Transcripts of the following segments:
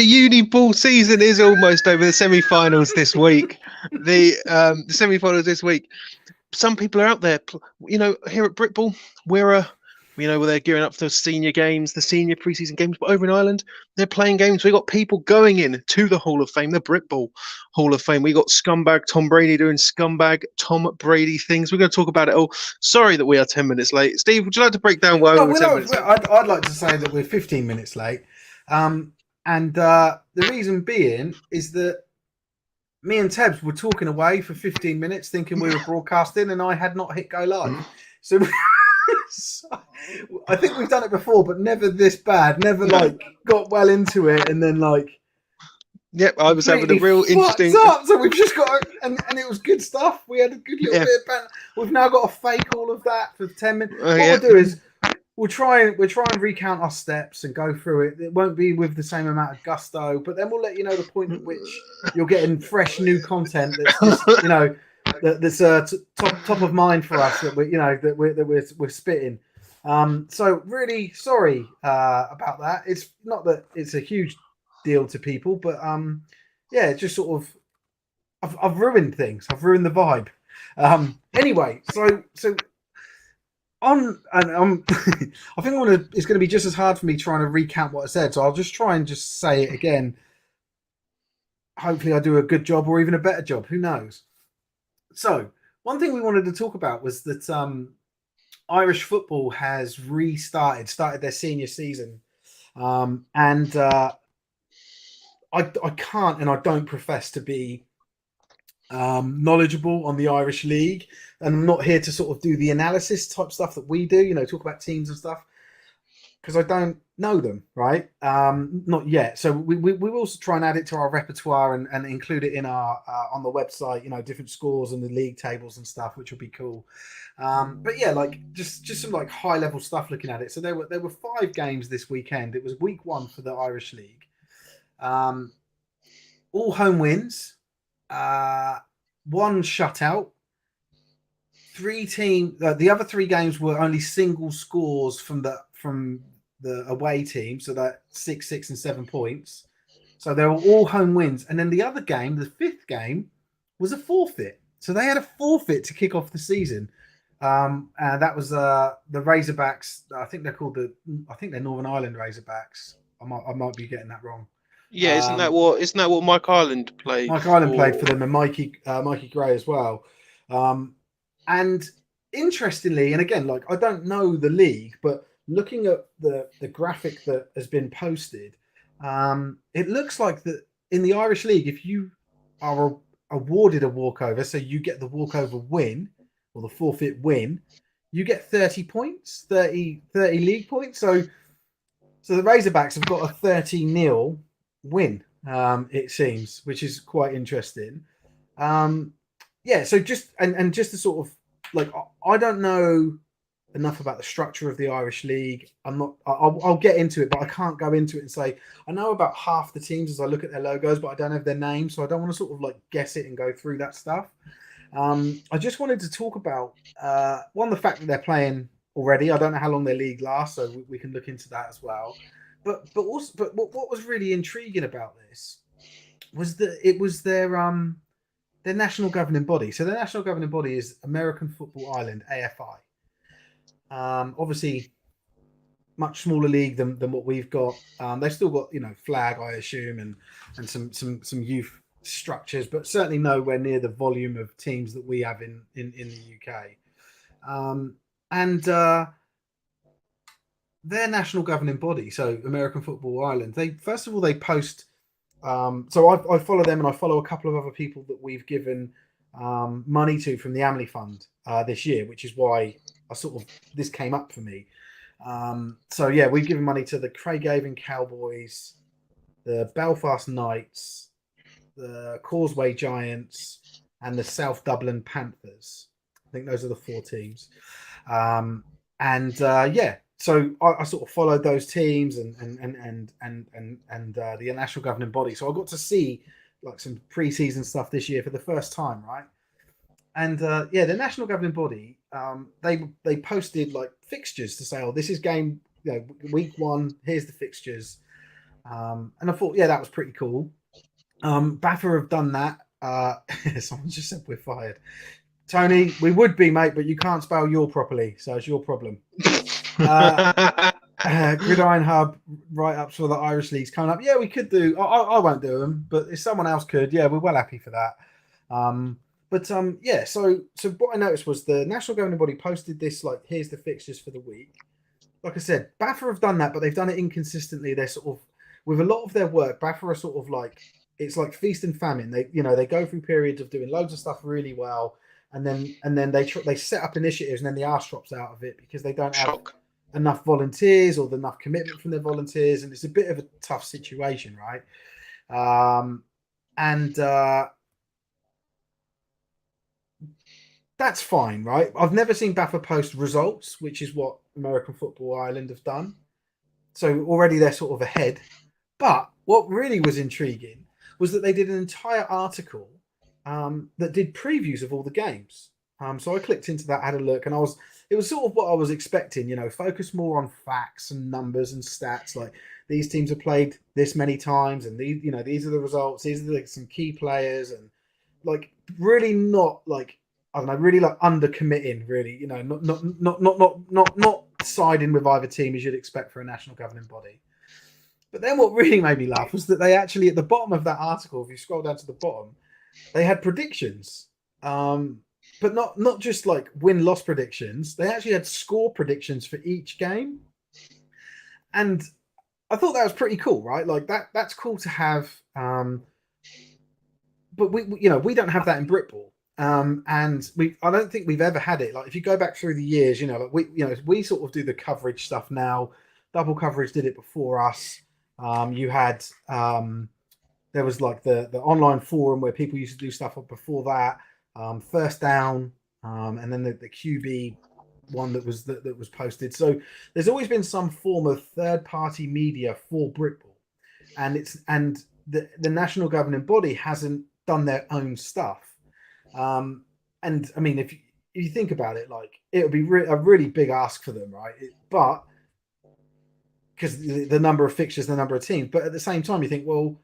Uniball season is almost over. The semi-finals this week. The semi-finals this week. Some people are out there. Here at Britball, they're gearing up for the senior games, the senior preseason games. But over in Ireland, they're playing games. We got people going in to the Hall of Fame, the Britball Hall of Fame. We got scumbag Tom Brady doing scumbag Tom Brady things. We're going to talk about it all. Sorry that we are 10 minutes late. Steve, would you like to break down why we're 10 minutes late? I'd like to say that we're 15 minutes late. The reason being is that me and Tebbs were talking away for 15 minutes thinking we were broadcasting, and I had not hit go live. So I think we've done it before, but never this bad. Never got well into it and then Yep, I was having a real interesting. So we've just got, and it was good stuff. We had a good little bit of banter. We've now got to fake all of that for 10 minutes. What we'll do is we'll try and recount our steps and go through it. It won't be with the same amount of gusto, but then we'll let you know the point at which you're getting fresh new content that's top of mind for us that we're spitting. So really sorry about that. It's not that it's a huge deal to people, but just sort of I've ruined things. I've ruined the vibe. Anyway, so on and I think it's going to be just as hard for me trying to recount what I said. So I'll just try and just say it again. Hopefully, I do a good job or even a better job. Who knows? So one thing we wanted to talk about was that Irish football has started their senior season, and I can't and I don't profess to be knowledgeable on the Irish League, and I'm not here to sort of do the analysis type stuff that we do, talk about teams and stuff, because I don't know them, right? Not yet. So we will also try and add it to our repertoire and include it in our on the website, different scores and the league tables and stuff, which will be cool. But yeah, just some high level stuff looking at it. So there were 5 games this weekend. It was week 1 for the Irish League. All home wins. 1 shutout. 3 teams. The other 3 games were only single scores from the away team, so that 6, 6, and 7 points. So they were all home wins. And then the other game, the 5th game, was a forfeit. So they had a forfeit to kick off the season. And that was the Razorbacks. I think they're Northern Ireland Razorbacks. I might be getting that wrong. Yeah, isn't that what Mike Ireland played? Mike Ireland played for them, and Mikey Gray as well. And interestingly, and again, I don't know the league, but looking at the graphic that has been posted, it looks like that in the Irish League, if you are awarded a walkover, so you get the walkover win or the forfeit win, you get 30 points, 30 league points. So the Razorbacks have got a 30-0 win, it seems, which is quite interesting. So just to sort of I don't know enough about the structure of the Irish League. I'll get into it, but I can't go into it and say I know about half the teams as I look at their logos, but I don't have their names, so I don't want to sort of guess it and go through that stuff. I just wanted to talk about the fact that they're playing already. I don't know how long their league lasts, so we can look into that as well. But what was really intriguing about this was that it was their national governing body. So their national governing body is American Football Ireland, AFI. Obviously, much smaller league than what we've got. They've still got flag, I assume, and some youth structures, but certainly nowhere near the volume of teams that we have in the UK. Their national governing body, so American Football Ireland, they post. So I follow them, and I follow a couple of other people that we've given money to from the Amley Fund this year, which is why this came up for me. We've given money to the Craigavon Cowboys, the Belfast Knights, the Causeway Giants, and the South Dublin Panthers. I think those are the 4 teams. So I sort of followed those teams and the national governing body. So I got to see some pre-season stuff this year for the first time, right? And the national governing body, they posted fixtures to say, oh, this is game week 1. Here's the fixtures. And I thought, yeah, that was pretty cool. Baffer have done that. Someone just said we're fired. Tony, we would be, mate, but you can't spell your properly, so it's your problem. Gridiron Hub write-ups for the Irish leagues coming up. Yeah, we could do. I won't do them, but if someone else could, yeah, we're well happy for that. Yeah. So what I noticed was the national governing body posted this, like, here's the fixtures for the week. Like I said, Baffer have done that, but they've done it inconsistently. They're sort of, with a lot of their work, Baffer are sort of like, it's like feast and famine. They go through periods of doing loads of stuff really well, and then they set up initiatives, and then the arse drops out of it because they don't have enough volunteers or enough commitment from their volunteers, and it's a bit of a tough situation, right? That's fine, right? I've never seen Baffer post results, which is what American Football Ireland have done. So already they're sort of ahead. But what really was intriguing was that they did an entire article that did previews of all the games. So I clicked into that, had a look, and it was sort of what I was expecting, focus more on facts and numbers and stats, like these teams have played this many times, and these are the results, these are some key players, and like really not like, I don't know, really like under committing, really, not siding with either team as you'd expect for a national governing body. But then what really made me laugh was that they actually, at the bottom of that article, if you scroll down to the bottom, they had predictions. But not just like win-loss predictions. They actually had score predictions for each game. And I thought that was pretty cool, right? Like that's cool to have. But we don't have that in Britball. And I don't think we've ever had it. Like if you go back through the years, we sort of do the coverage stuff now. Double Coverage did it before us. You had there was like the online forum where people used to do stuff before that. First Down, and then the QB one that was posted. So there's always been some form of third-party media for Britball, and the national governing body hasn't done their own stuff. And I mean, if you think about it, like it would be a really big ask for them, right? But because the number of fixtures, the number of teams, but at the same time, you think, well,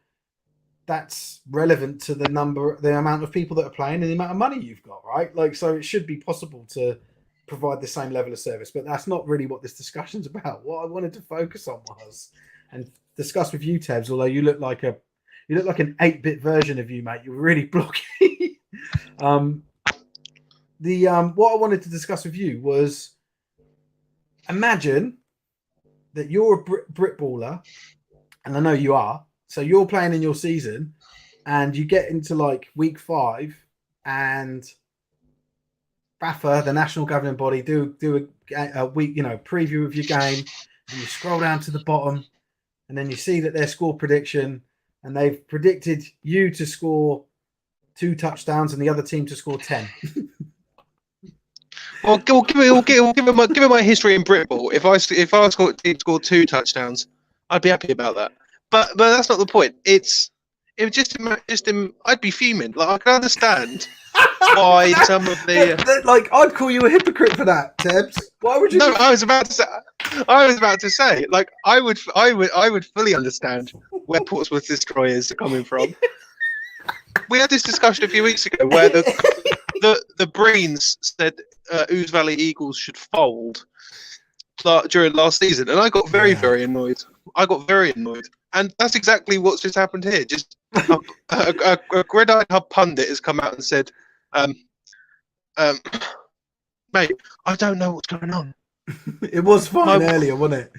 that's relevant to the amount of people that are playing and the amount of money you've got, right? Like, so it should be possible to provide the same level of service, but that's not really what this discussion's about. What I wanted to focus on was, and discuss with you, Tebbs, although you look like an 8-bit version of you, mate. You're really blocky. What I wanted to discuss with you was, imagine that you're a Britballer, and I know you are. So you're playing in your season, and you get into like week 5, and BAFA, the national governing body, do a week, preview of your game, and you scroll down to the bottom, and then you see that their score prediction, and they've predicted you to score 2 touchdowns and the other team to score 10. Well, given my history in Britball, if I scored 2 touchdowns, I'd be happy about that. But that's not the point. I'd be fuming. Like I can understand why some of the like I'd call you a hypocrite for that, Tebbs. Why would you? No, I was about to say, like I would fully understand where Portsmouth Destroyers are coming from. We had this discussion a few weeks ago where the Breens said Ouse Valley Eagles should fold during last season, and I got very annoyed. And that's exactly what's just happened here. Just a Gridiron Hub pundit has come out and said, mate, I don't know what's going on. It was fine earlier, wasn't it?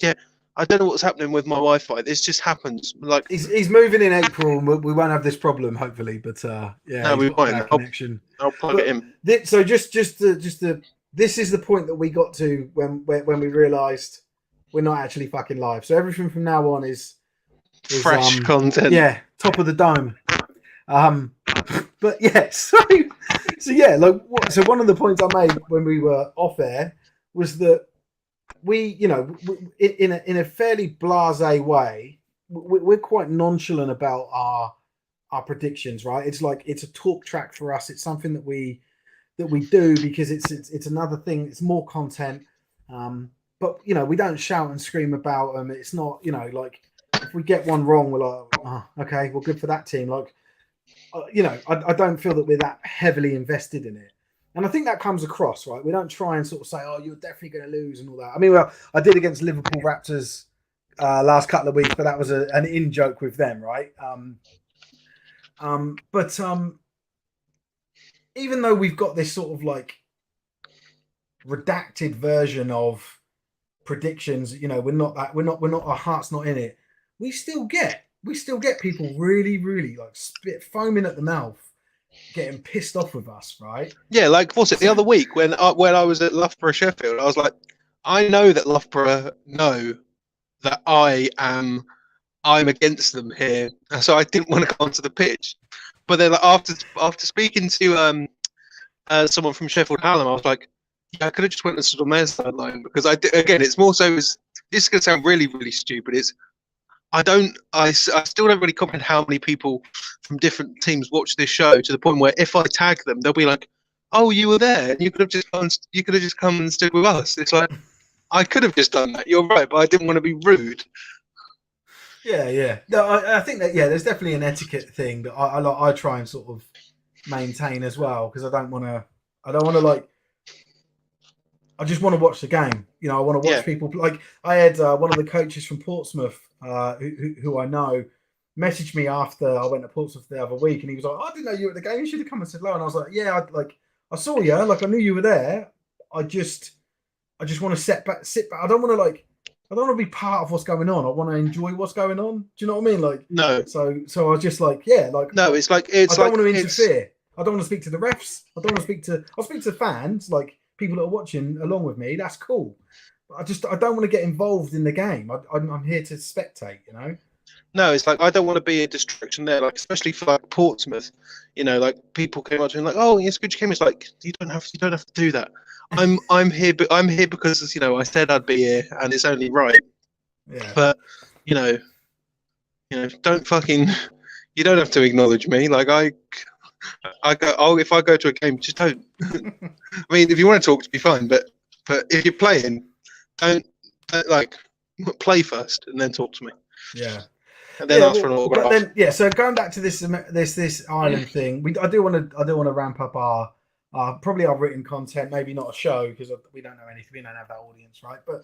Yeah, I don't know what's happening with my Wi-Fi. This just happens. Like he's moving in April, and we won't have this problem, hopefully. But no, we won't. Connection. I'll plug it in. So just this is the point that we got to when we realised we're not actually fucking live. So everything from now on is fresh content. Yeah, top of the dome. But yeah, so yeah, so one of the points I made when we were off air was that we in a fairly blasé way, we're quite nonchalant about our predictions, right? It's like it's a talk track for us. It's something that we do because it's another thing. It's more content. But we don't shout and scream about them. It's not like if we get one wrong, we're like, oh, okay, well, good for that team. Like, you know, I don't feel that we're that heavily invested in it. And I think that comes across, right? We don't try and sort of say, oh, you're definitely going to lose and all that. I mean, well, I did against Liverpool Raptors last couple of weeks, but that was an in-joke with them, right? But even though we've got this sort of like redacted version of predictions, you know, we're not, our heart's not in it. We still get people really, really like foaming at the mouth, getting pissed off with us, right? Yeah, like what's it the other week when I was at Loughborough Sheffield, I was like, I know that Loughborough know that I'm against them here, so I didn't want to go onto the pitch. But then like, after speaking to someone from Sheffield Hallam, I was like, yeah, I could have just went and stood on their sideline because again, it's more so this is going to sound really, really stupid. I still don't really comprehend how many people from different teams watch this show to the point where if I tag them, they'll be like, "Oh, you were there, and you could have just come and stood with us." It's like I could have just done that. You're right, but I didn't want to be rude. Yeah. No, I think that there's definitely an etiquette thing that I try and sort of maintain as well because I don't want to like. I just want to watch the game. You know, I want to watch people. Like I had one of the coaches from Portsmouth, who I know, messaged me after I went to Portsmouth the other week, and he was like, "I didn't know you were at the game. You should have come and said hello." And I was like, "Yeah, I saw you. Like I knew you were there. I just want to sit back. I don't want to be part of what's going on. I want to enjoy what's going on. Do you know what I mean? Like no. So I was just like, yeah, like no. It's like I don't want to interfere. I don't want to speak to the refs. I don't want to speak to. I'll speak to fans like. People that are watching along with me, that's cool. But I don't want to get involved in the game. I'm here to spectate, you know. No, it's like I don't want to be a distraction there. Like especially for like Portsmouth, you know, like people came up to me like, "Oh, it's good you came." It's like you don't have to do that. I'm here, but I'm here because you know I said I'd be here, and it's only right. Yeah. But you know, don't fucking. You don't have to acknowledge me. Like I go. Oh, if I go to a game, just don't. I mean, if you want to talk to me, fine. But if you're playing, don't like play first and then talk to me. Yeah. And then ask for an autograph. But then, so going back to this Ireland thing, I do want to ramp up our probably our written content. Maybe not a show because we don't know anything. We don't have that audience, right? But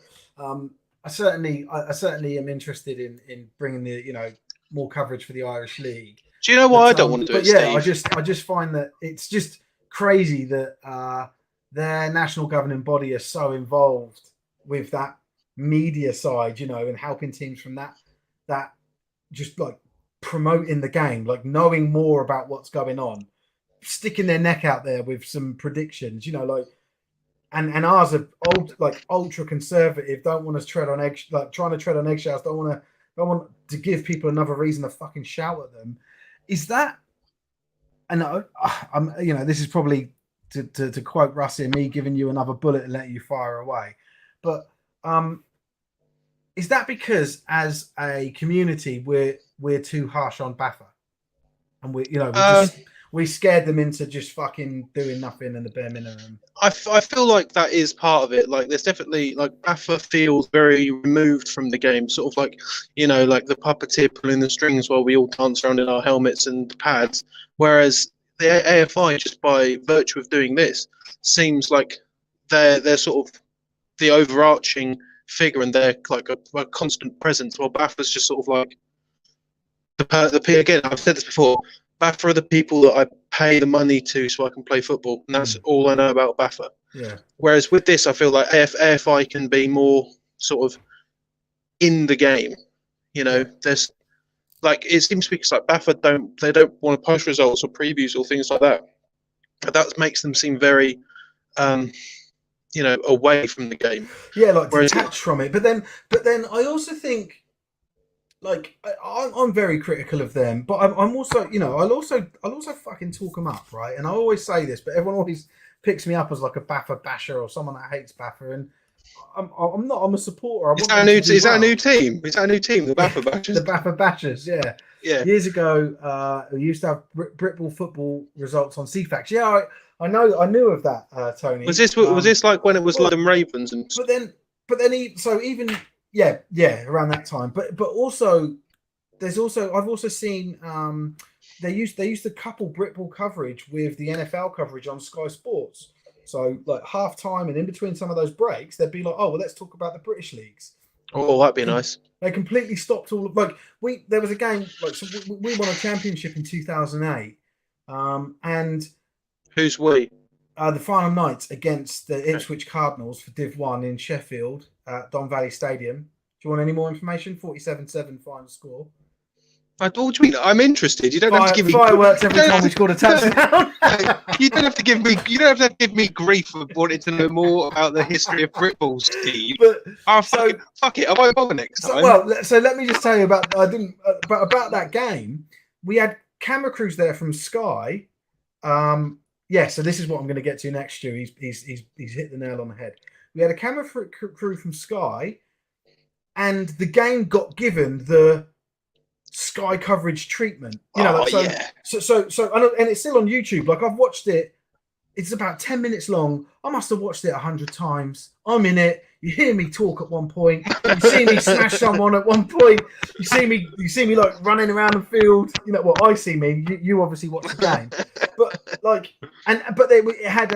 I certainly am interested in bringing the more coverage for the Irish League. Do you know why I don't want to do it, Steve? I just find that it's just crazy that their national governing body are so involved with that media side, and helping teams from that just like promoting the game, like knowing more about what's going on, sticking their neck out there with some predictions, and ours are ultra conservative, don't want to tread on trying to tread on eggshells, don't want to give people another reason to fucking shout at them. Is that, and I'm this is probably to quote Rusty, me giving you another bullet and letting you fire away, but is that because as a community we're too harsh on Baffa, and we scared them into just fucking doing nothing and the bare minimum? I feel like that is part of it. Like, there's definitely, like, Baffa feels very removed from the game. Sort of like, like the puppeteer pulling the strings while we all dance around in our helmets and pads. Whereas the AFI, just by virtue of doing this, seems like they're sort of the overarching figure and they're like a constant presence. While Baffa's just sort of like again, I've said this before, Baffa are the people that I pay the money to so I can play football, and that's all I know about Baffa. Yeah. Whereas with this, I feel like AFI can be more sort of in the game. There's like it seems to be because like Baffa don't want to post results or previews or things like that. But that makes them seem very, away from the game. Yeah, like detached from it. But then I also think. Like I'm very critical of them, but I'm also, I'll also fucking talk them up, right? And I always say this, but everyone always picks me up as like a Baffa basher or someone that hates Baffa, and I'm not. I'm a supporter. Is that a new team? Is that a new team? The Baffa Bashers. The Baffa Bashers, yeah. Yeah. Years ago, we used to have Britball football results on CFAX. Yeah, I knew of that, Tony. Was this like when it was London Ravens and? But then even. Yeah, around that time. But also There's also I've also seen they used to couple Britball coverage with the NFL coverage on Sky Sports. So like half time and in between some of those breaks, they'd be like, "Oh, well, let's talk about the British leagues." Oh, that'd be nice. They completely stopped all of like we. There was a game like so we won a championship in 2008, and Who's we? the final night against the Okay. Ipswich Cardinals for Div 1 in Sheffield at Don Valley Stadium. Do you want any more information? 47-7 final score. What do you mean? I'm interested. You don't have to give me Fireworks every you don't time we have scored a touchdown. you don't have to give me. You don't have to give me grief for wanting to know more about the history of Britball, Steve. But Oh, so fuck it. I won't bother next time. so let me just tell you about about that game. We had camera crews there from Sky. Yeah, so this is what I'm going to get to next, Stu. He's hit the nail on the head. We had a camera crew from Sky, and the game got given the Sky coverage treatment. You know, Oh, yeah. so, and it's still on YouTube. Like I've watched it. It's about 10 minutes long. I must have watched it 100 times. I'm in it. You hear me talk at one point. You see me smash someone at one point. You see me like running around the field. You know, well, I see me. You obviously watch the game, but like, it had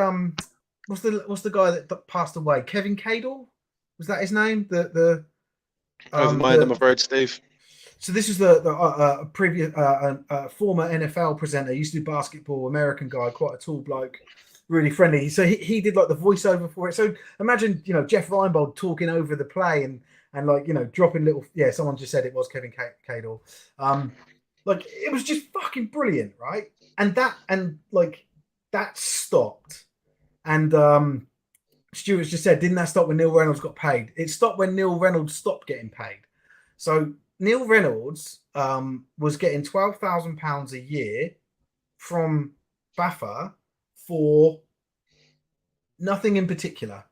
what's the guy that passed away? Kevin Cadle, was that his name? The Over my head, I'm afraid, Steve. So this is the previous former NFL presenter. He used to do basketball, American guy, quite a tall bloke, really friendly. So he did like the voiceover for it. So imagine, you know, Jeff Reinbold talking over the play and like, you know, dropping little. Yeah, someone just said it was Kevin Cadle. Like it was just fucking brilliant, right? And that stopped. And Stuart's just said, didn't that stop when Neil Reynolds got paid? It stopped when Neil Reynolds stopped getting paid. So Neil Reynolds was getting £12,000 a year from BAFTA for nothing in particular,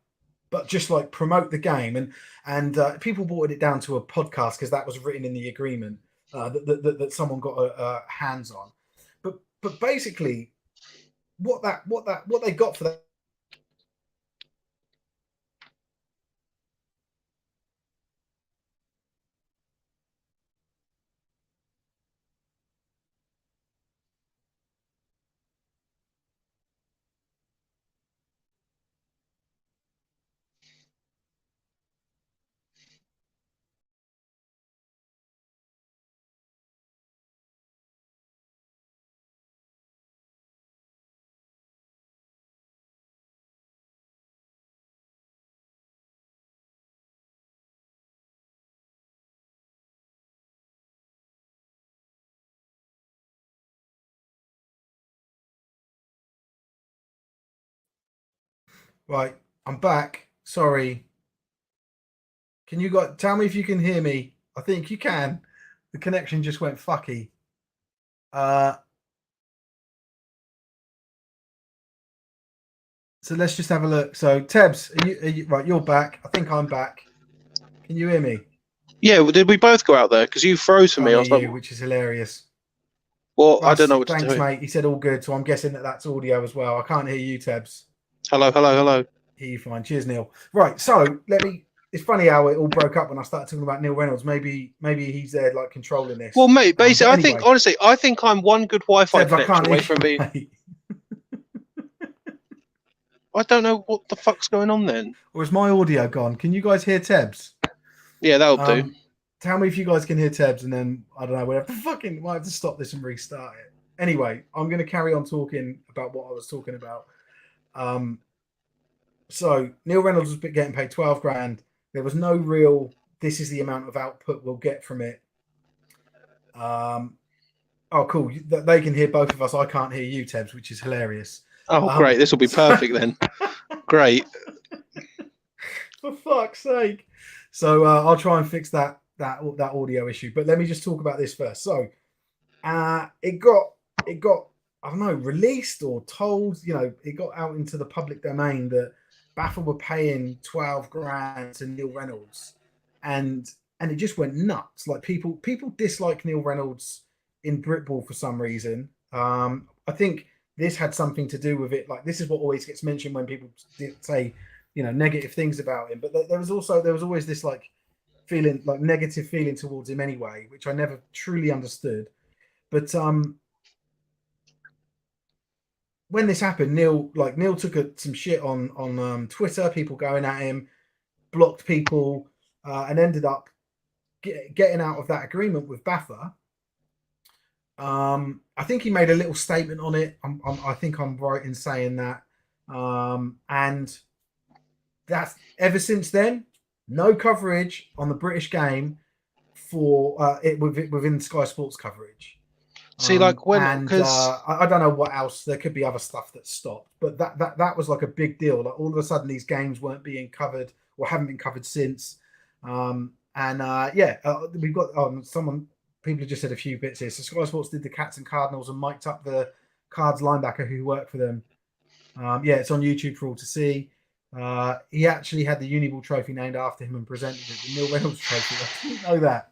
but just like promote the game. And people brought it down to a podcast because that was written in the agreement that someone got hands on. But basically, what they got for that. Right, I'm back. Sorry. Can you guys tell me if you can hear me? I think you can. The connection just went fucky. So let's just have a look. So Tebbs, are you right? You're back. I think I'm back. Can you hear me? Yeah, well, did we both go out there? Because you froze for me. I was like, which is hilarious. well, Russ, I don't know what to thanks, do. mate. He said all good, so I'm guessing that's audio as well. I can't hear you, Tebbs. Hello. Hear you fine. Cheers, Neil. Right, so it's funny how it all broke up when I started talking about Neil Reynolds. Maybe he's there like controlling this. Well, mate, basically, anyway, I think I'm one good Wi-Fi Tebbs, connection away from being. I don't know what the fuck's going on then. Or is my audio gone? Can you guys hear Tebbs? Yeah, that'll do. Tell me if you guys can hear Tebbs, and then I don't know. We might have to stop this and restart it. Anyway, I'm going to carry on talking about what I was talking about. So Neil Reynolds was getting paid 12 grand. There was no real. This is the amount of output we'll get from it. Oh, cool. They can hear both of us. I can't hear you, Tebbs, which is hilarious. Oh, great. This will be perfect then. Great. For fuck's sake. So I'll try and fix that audio issue. But let me just talk about this first. So it got I don't know, released or told, you know, it got out into the public domain that BAFTA were paying 12 grand to Neil Reynolds. And it just went nuts. Like people dislike Neil Reynolds in Britball for some reason. I think this had something to do with it. Like this is what always gets mentioned when people say, you know, negative things about him. But there was always this like feeling like negative feeling towards him anyway, which I never truly understood. But when this happened, Neil took some shit on Twitter, people going at him, blocked people, and ended up getting out of that agreement with Baffa. I think he made a little statement on it. I think I'm right in saying that. And that's ever since then, no coverage on the British game for it within Sky Sports coverage. See, like when, because I don't know what else. There could be other stuff that stopped, but that was like a big deal. Like all of a sudden, these games weren't being covered or haven't been covered since. We've got someone. People have just said a few bits here. So Sky Sports did the Cats and Cardinals and mic'd up the Cards linebacker who worked for them. It's on YouTube for all to see. He actually had the Uniball trophy named after him and presented it, the Neil Reynolds trophy. I didn't know that.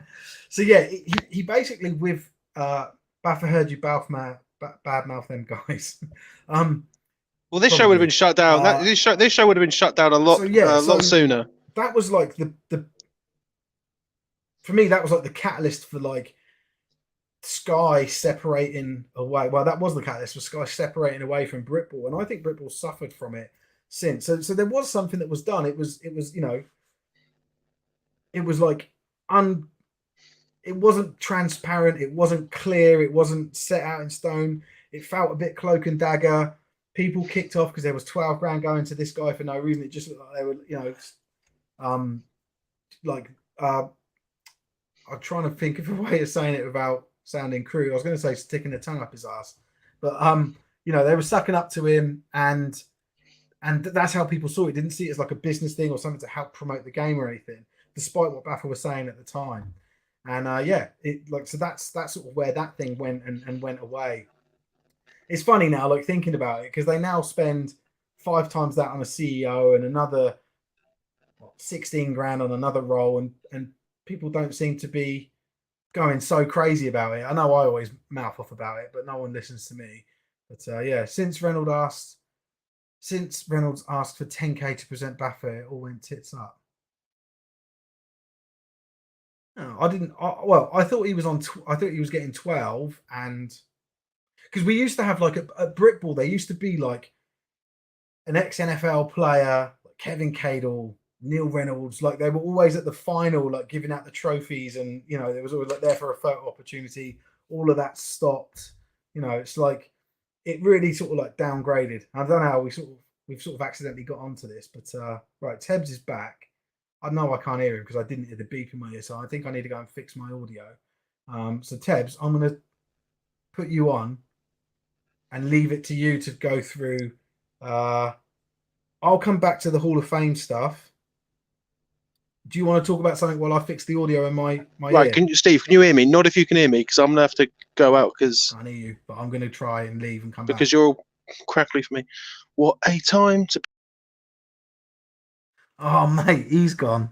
So yeah, he basically with Baffa heard you badmouth them guys. Well, this show would have been shut down. This show would have been shut down a lot sooner. That was like the for me, that was like the catalyst for like Sky separating away. Well, that was the catalyst for Sky separating away from Britball, and I think Britball suffered from it since. So there was something that was done. It was it was like it wasn't transparent. It wasn't clear. It wasn't set out in stone. It felt a bit cloak and dagger. People kicked off because there was 12 grand going to this guy for no reason. It just looked like they were, I'm trying to think of a way of saying it without sounding crude. I was going to say sticking the tongue up his ass, but they were sucking up to him, and that's how people saw it. Didn't see it as like a business thing or something to help promote the game or anything, despite what Baffa was saying at the time. And so that's sort of where that thing went and went away. It's funny now, like thinking about it, because they now spend 5 times that on a CEO and another 16 grand on another role, and people don't seem to be going so crazy about it. I know I always mouth off about it, but no one listens to me. But since Reynolds asked for 10k to present Baffa, it all went tits up. No, I didn't. I thought he was on. I thought he was getting 12, and because we used to have like a Britball, there used to be like an ex-NFL player, like Kevin Cadle, Neil Reynolds, like they were always at the final, like giving out the trophies, and there was always like there for a photo opportunity. All of that stopped. It's like it really sort of like downgraded. I don't know how we've sort of accidentally got onto this, but right, Tebbs is back. I know I can't hear him because I didn't hear the beep in my ear, so I think I need to go and fix my audio. So Tebbs, I'm going to put you on and leave it to you to go through. I'll come back to the Hall of Fame stuff. Do you want to talk about something while I fix the audio in my right, ear? Steve, can you hear me? Not if you can hear me, because I'm going to have to go out. Because I hear you, but I'm going to try and leave and come back. Because you're all crackly for me. What a time to... Oh, mate, he's gone.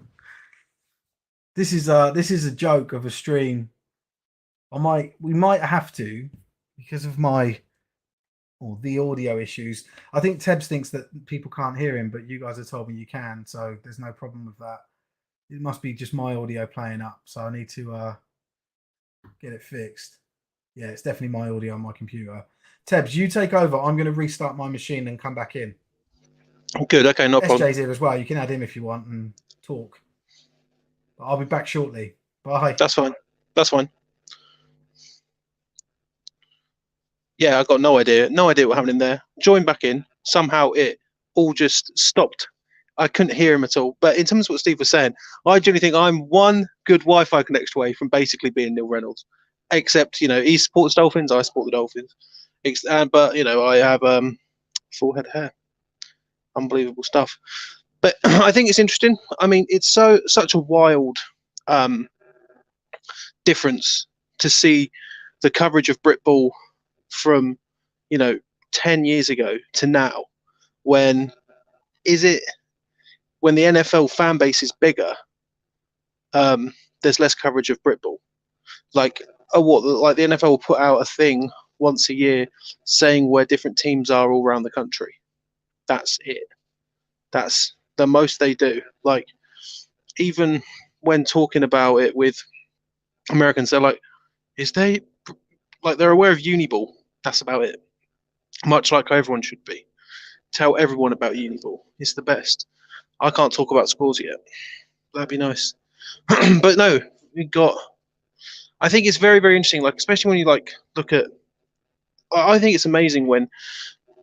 This is a joke of a stream. We might have to, because of the audio issues. I think Tebbs thinks that people can't hear him, but you guys have told me you can, so there's no problem with that. It must be just my audio playing up, so I need to get it fixed. Yeah, it's definitely my audio on my computer. Tebbs, you take over. I'm going to restart my machine and come back in. Good, okay, no problem. SJ's here as well. You can add him if you want and talk. But I'll be back shortly. Bye. That's fine. Yeah, I got no idea what happened in there. Joined back in. Somehow it all just stopped. I couldn't hear him at all. But in terms of what Steve was saying, I genuinely think I'm one good Wi-Fi connection away from basically being Neil Reynolds. Except, he supports Dolphins, I support the Dolphins. But, I have full head of hair. Unbelievable stuff. But I think it's interesting. I mean, it's such a wild difference to see the coverage of Britball from 10 years ago to now. When the NFL fan base is bigger, there's less coverage of Britball. Like the NFL will put out a thing once a year saying where different teams are all around the country. That's it. That's the most they do. Like, even when talking about it with Americans, they're like, they're aware of Uniball. That's about it. Much like everyone should be. Tell everyone about Uniball. It's the best. I can't talk about scores yet. That'd be nice. But no, we got. I think it's very, very interesting. Like, especially when you like look at. I think it's amazing when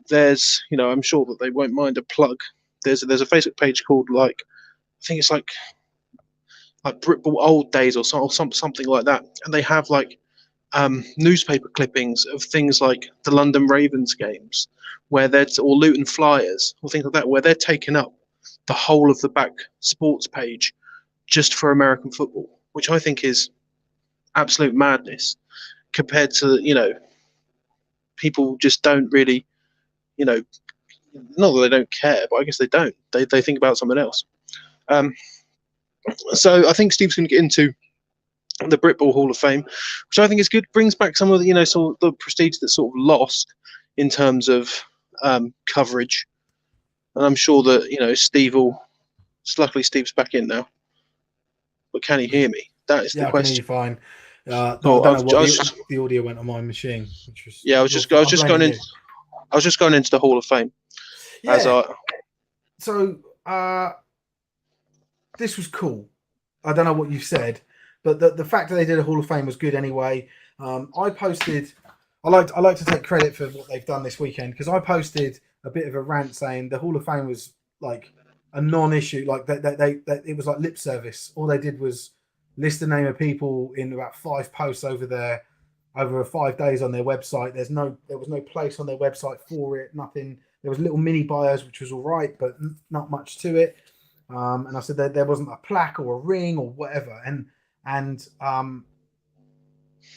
there's, I'm sure that they won't mind a plug. There's a Facebook page called I think it's like Britball Old Days or something like that, and they have newspaper clippings of things like the London Ravens games, or Luton Flyers or things like that, where they're taking up the whole of the back sports page just for American football, which I think is absolute madness compared to, people just don't really, not that they don't care, but I guess they don't. They think about something else. So I think Steve's going to get into the Britball Hall of Fame, which I think is good. Brings back some of the, sort of the prestige that's sort of lost in terms of coverage. And I'm sure that, Steve will. Luckily, Steve's back in now. But can he hear me? That is the question. I can hear you fine. I don't know what the audio went on my machine. I was just going in. I was just going into the Hall of Fame. Yeah. So this was cool. I don't know what you've said, but the fact that they did a Hall of Fame was good anyway. I posted. I like to take credit for what they've done this weekend, because I posted a bit of a rant saying the Hall of Fame was like a non-issue. Like it was like lip service. All they did was list the name of people in about 5 posts over 5 days on their website. There was no place on their website for it. Nothing. There was little mini bios, which was all right, but not much to it. And I said that there wasn't a plaque or a ring or whatever. And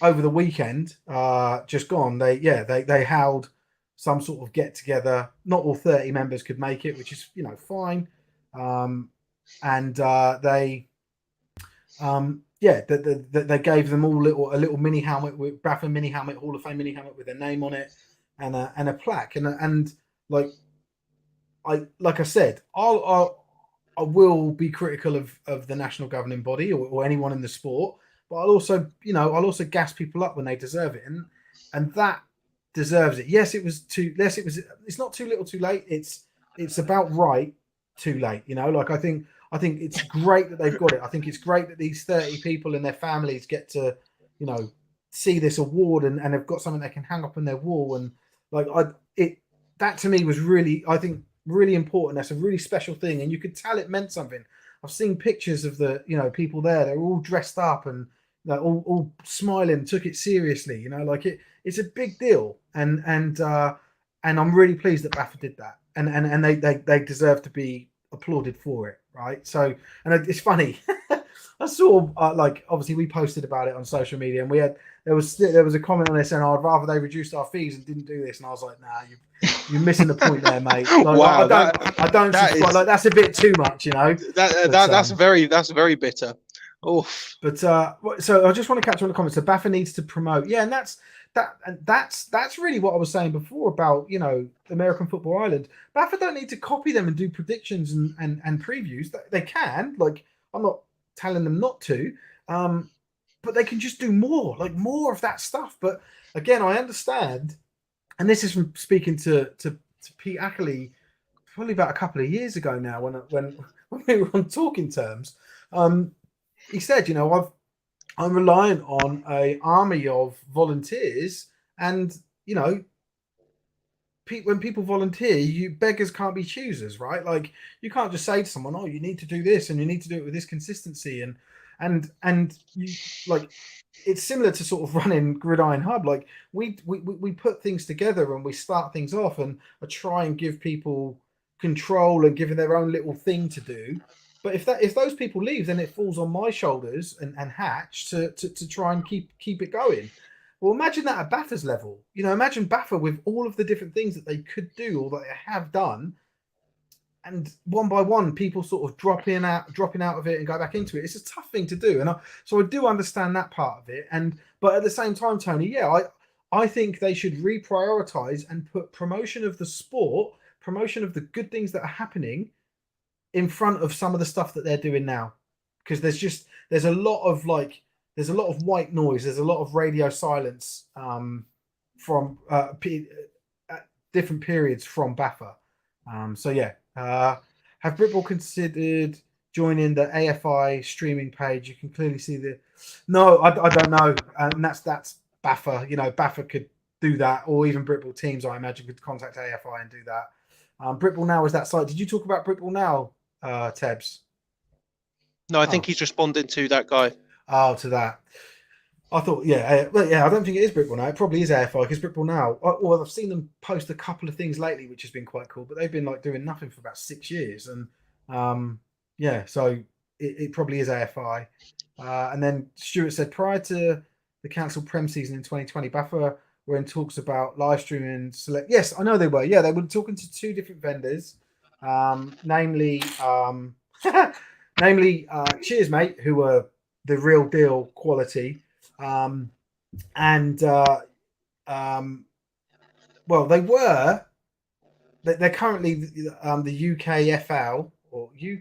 over the weekend, just gone, they held some sort of get together. Not all 30 members could make it, which is fine. They gave them all a little mini helmet with Baffa mini helmet, Hall of Fame mini helmet with their name on it, and a plaque. And like I said, I will be critical of the national governing body or anyone in the sport, but I'll also gas people up when they deserve it, and that deserves it. Yes, it's not too little, too late. It's about right too late. I think it's great that they've got it. I think it's great that these 30 people and their families get to, see this award and have got something they can hang up on their wall. And that to me was really, I think, really important. That's a really special thing, and you could tell it meant something. I've seen pictures of the people there. They're all dressed up and all smiling, took it seriously. It's a big deal, and I'm really pleased that Baffa did that, and they deserve to be applauded for it, right? So, and it's funny. I saw obviously we posted about it on social media, and there was a comment on this saying, I'd rather they reduced our fees and didn't do this, and I was like, nah, you're missing the point there, mate. Wow, that's a bit too much, That's very bitter. Oh, but so I just want to catch on the comments. So Baffa needs to promote, and that's really what I was saying before about American Football Ireland. Baffa don't need to copy them and do predictions and previews. They can, I'm not telling them not to, but they can just do more of that stuff. But again, I understand. And this is from speaking to Pete Ackley probably about a couple of years ago now, when we were on talking terms. He said, I'm reliant on an army of volunteers, and when people volunteer, beggars can't be choosers, right? Like, you can't just say to someone, "Oh, you need to do this, and you need to do it with this consistency," and you it's similar to sort of running Gridiron Hub. Like we put things together and we start things off and I try and give people control and give them their own little thing to do. But if those people leave, then it falls on my shoulders and Hatch to try and keep it going. Well, imagine that at Baffa's level. Imagine Baffa with all of the different things that they could do or that they have done. And one by one, people sort of dropping out of it and go back into it. It's a tough thing to do, so I do understand that part of it. But at the same time, Tony, I think they should reprioritize and put promotion of the sport, promotion of the good things that are happening, in front of some of the stuff that they're doing now, because there's a lot of white noise. There's a lot of radio silence from at different periods from Baffa. So yeah, have Britball considered joining the AFI streaming page? You can clearly see the. No, I don't know, and that's Baffa. You know, Baffa could do that, or even Britball teams, I imagine, could contact AFI and do that. Britball Now is that site. Did you talk about Britball Now, Tebbs? No, I think Oh, he's responding to that guy. oh, to that. I thought, yeah, well, yeah. I don't think it is Britball Now. It probably is AFI because Britball Now. Well, I've seen them post a couple of things lately, which has been quite cool. But they've been like doing nothing for about 6 years, and yeah, so it probably is AFI. And then Stuart said prior to the cancelled Prem season in 2020, Baffa were in talks about live streaming select. Yes, I know they were. Yeah, they were talking to two different vendors, namely, namely, Cheers Mate, who were the real deal quality. And well, they're currently the UKFL or Yeah,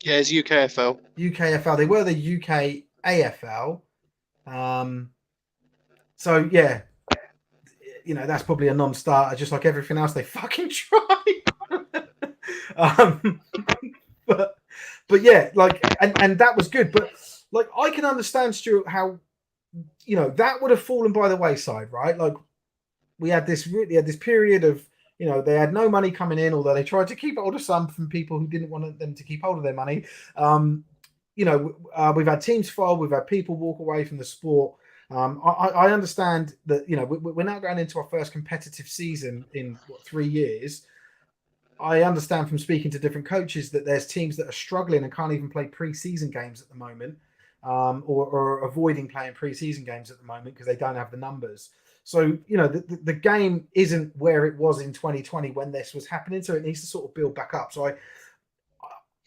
it's UKFL. UKFL. They were the UK AFL. So yeah, you know, that's probably a non-starter, just like everything else they fucking try. um, but yeah, like, and that was good. But like, I can understand, Stuart, how, you know, that would have fallen by the wayside, right? Like, we had this period of, you know, they had no money coming in, although they tried to keep hold of some from people who didn't want them to keep hold of their money. You know, we've had teams fold, we've had people walk away from the sport. I understand that, you know, we're now going into our first competitive season in 3 years. I understand from speaking to different coaches that there's teams that are struggling and can't even play pre-season games at the moment, or avoiding playing pre-season games at the moment because they don't have the numbers. So, you know, the game isn't where it was in 2020 when this was happening. So it needs to sort of build back up. So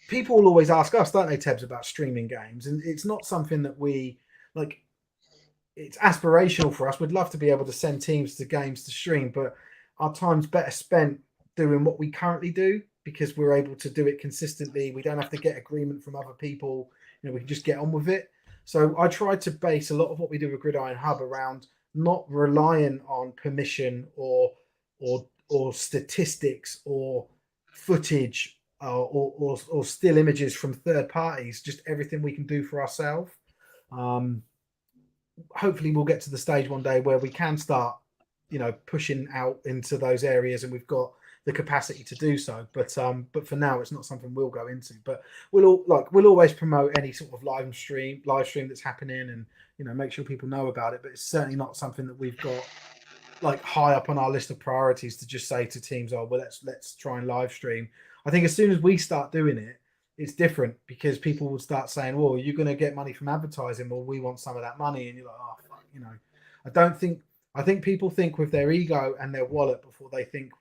people will always ask us, don't they, Tebbs, about streaming games? And it's not something that we like. It's aspirational for us. We'd love to be able to send teams to games to stream, but our time's better spent doing what we currently do because we're able to do it consistently. We don't have to get agreement from other people. You know, we can just get on with it. So I try to base a lot of what we do with Gridiron Hub around not relying on permission or statistics or footage or still images from third parties. Just everything we can do for ourselves. Hopefully, we'll get to the stage one day where we can start, you know, pushing out into those areas, and we've got the capacity to do so. But for now, it's not something we'll go into. But we'll always promote any sort of live stream that's happening, and, you know, make sure people know about it. But it's certainly not something that we've got like high up on our list of priorities to just say to teams, oh, well, let's try and live stream. I think as soon as we start doing it, it's different because people will start saying, well, you're going to get money from advertising. Well, we want some of that money. And you're like, oh, fuck, you know, I think people think with their ego and their wallet before they think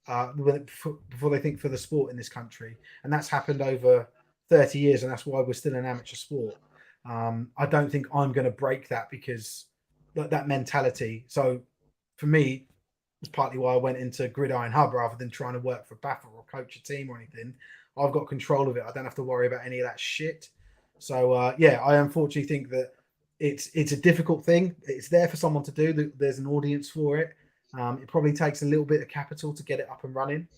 before they think for the sport in this country. And that's happened over 30 years. And that's why we're still an amateur sport. I don't think I'm going to break that because that mentality. So for me, it's partly why I went into Gridiron Hub rather than trying to work for Baffa or coach a team or anything. I've got control of it. I don't have to worry about any of that shit. So yeah, I unfortunately think that it's a difficult thing. It's there for someone to do. There's an audience for it. It probably takes a little bit of capital to get it up and running.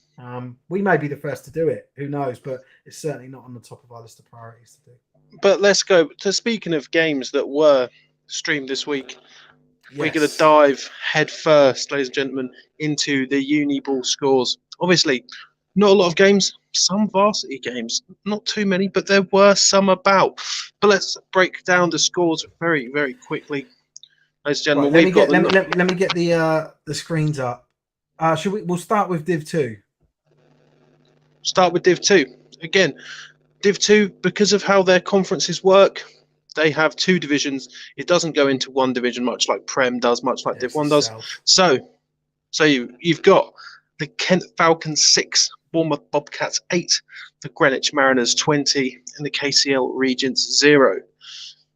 We may be the first to do it. Who knows? But it's certainly not on the top of our list of priorities to do. But let's go to speaking of games that were streamed this week. Yes. We're going to dive head first, ladies and gentlemen, into the Uniball scores. Obviously, not a lot of games, some varsity games, not too many, but there were some about. But let's break down the scores very, very quickly, ladies and gentlemen. Right, let me get the screens up. We'll start with Div 2. Start with Div 2. Again, Div 2, because of how their conferences work, they have 2 divisions. It doesn't go into one division much like Prem does, much like Div 1 does. So you've got the Kent Falcons 6, Bournemouth Bobcats 8, the Greenwich Mariners 20, and the KCL Regents 0.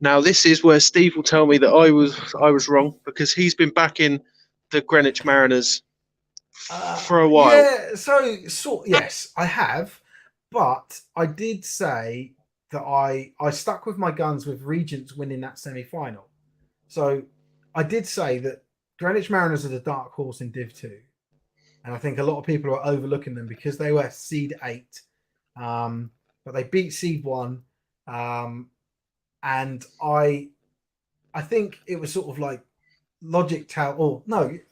Now, this is where Steve will tell me that I was wrong because he's been backing the Greenwich Mariners for a while. Yeah, so yes, I have, but I did say that I stuck with my guns with Regents winning that semi-final. So I did say that Greenwich Mariners are the dark horse in Div 2. And I think a lot of people are overlooking them because they were seed 8. But they beat seed 1. And I think it was sort of like no,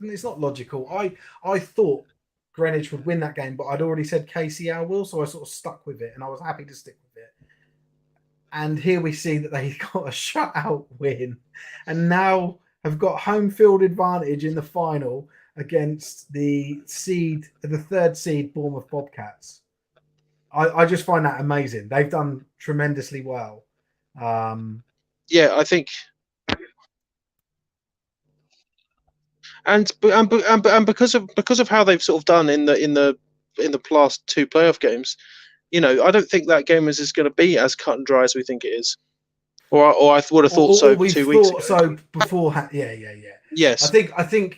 it's not logical. I thought Greenwich would win that game, but I'd already said KCL will, so I sort of stuck with it, and I was happy to stick with it. And here we see that they got a shutout win, and now have got home field advantage in the final against the third seed Bournemouth Bobcats. I just find that amazing. They've done tremendously well. Yeah, I think, and because of how they've sort of done in the last 2 playoff games, I don't think that game is going to be as cut and dry as we think it is, or I would have thought so 2 weeks ago. So beforehand, yeah. Yes, I think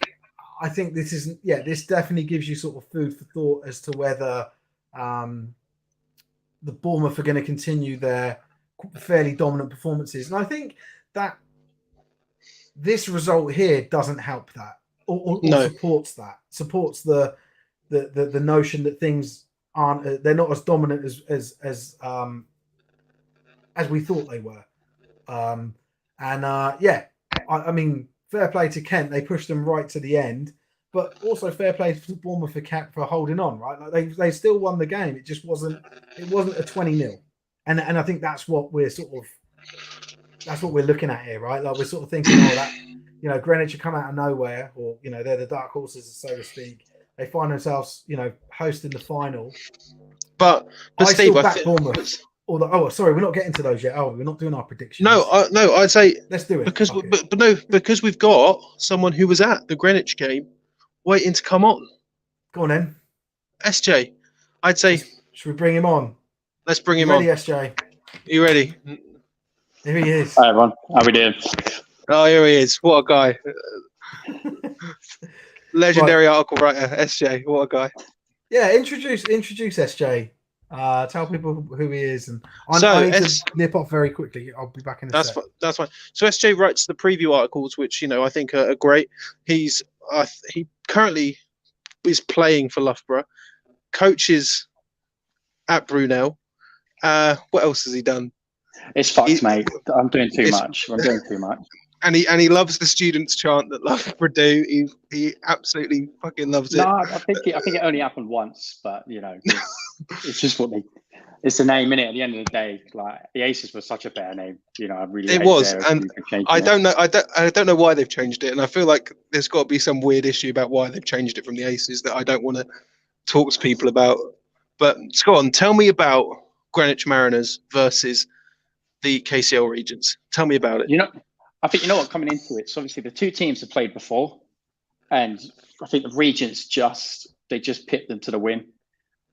this is this definitely gives you sort of food for thought as to whether the Bournemouth are going to continue their fairly dominant performances, and I think that this result here doesn't help that, or supports the notion that things they're not as dominant as we thought they were. I mean, fair play to Kent, they pushed them right to the end, but also fair play to Bournemouth for holding on, right? Like they still won the game. It just wasn't a 20-0, and I think that's what we're looking at here, right? Like we're sort of thinking, that Greenwich have come out of nowhere, or they're the dark horses, so to speak. They find themselves, hosting the final. But I Steve, still back Bournemouth. Sorry, we're not getting to those yet. Oh, we're not doing our predictions. No, I'd say let's do it because we've got someone who was at the Greenwich game waiting to come on. Go on then, SJ. I'd say. Should we bring him on? Let's bring him on. Ready, SJ? You ready? Here he is. Hi everyone, how we doing? Oh, here he is. What a guy! Legendary article writer, SJ. What a guy! Yeah, introduce SJ. Tell people who he is, and I need to nip off very quickly. I'll be back in a sec. That's fine. So SJ writes the preview articles, which I think are great. He currently is playing for Loughborough, coaches at Brunel. What else has he done? It's fucked, mate. I'm doing too much. And he loves the students' chant that Loughborough do. He absolutely fucking loves it. No, I think it only happened once, but it's just what it's the name, innit? At the end of the day, like the Aces was such a better name. I really it was, and I don't know why they've changed it, and I feel like there's got to be some weird issue about why they've changed it from the Aces that I don't want to talk to people about. But Scott, tell me about Greenwich Mariners versus the KCL Regents. Tell me about it. I think what, coming into it, so obviously the 2 teams have played before, and I think the Regents just pipped them to the win.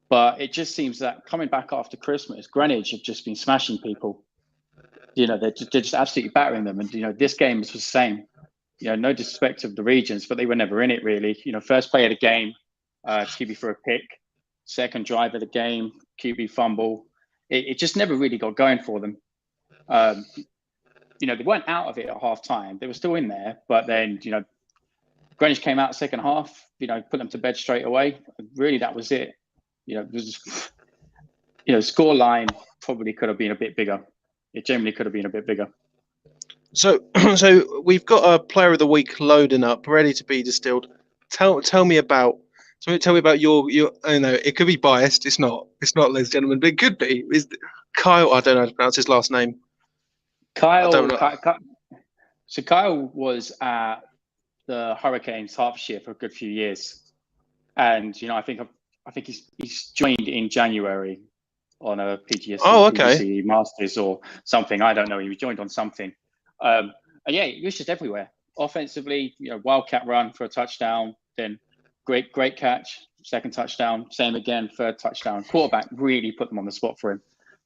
But it just seems that coming back after Christmas, Greenwich have just been smashing people. They're just absolutely battering them. And this game was the same. No disrespect of the Regents, but they were never in it really. First play of the game, QB for a pick. Second drive of the game, QB fumble. It just never really got going for them. They weren't out of it at half time. They were still in there, but then, Greenwich came out second half, put them to bed straight away. Really, that was it. Score line probably could have been a bit bigger. It generally could have been a bit bigger. So we've got a player of the week loading up, ready to be distilled. Tell me about your. I know it could be biased. It's not, ladies and gentlemen, but it could be. Is Kyle? I don't know how to pronounce his last name. Kyle. So Kyle was at the Hurricanes Hertfordshire for a good few years, and I think he's joined in January on a PGSC PGC Masters or something. I don't know. He was joined on something, and yeah, he was just everywhere. Offensively, wildcat run for a touchdown, then great catch, second touchdown, same again, third touchdown. Quarterback really put them on the spot for him,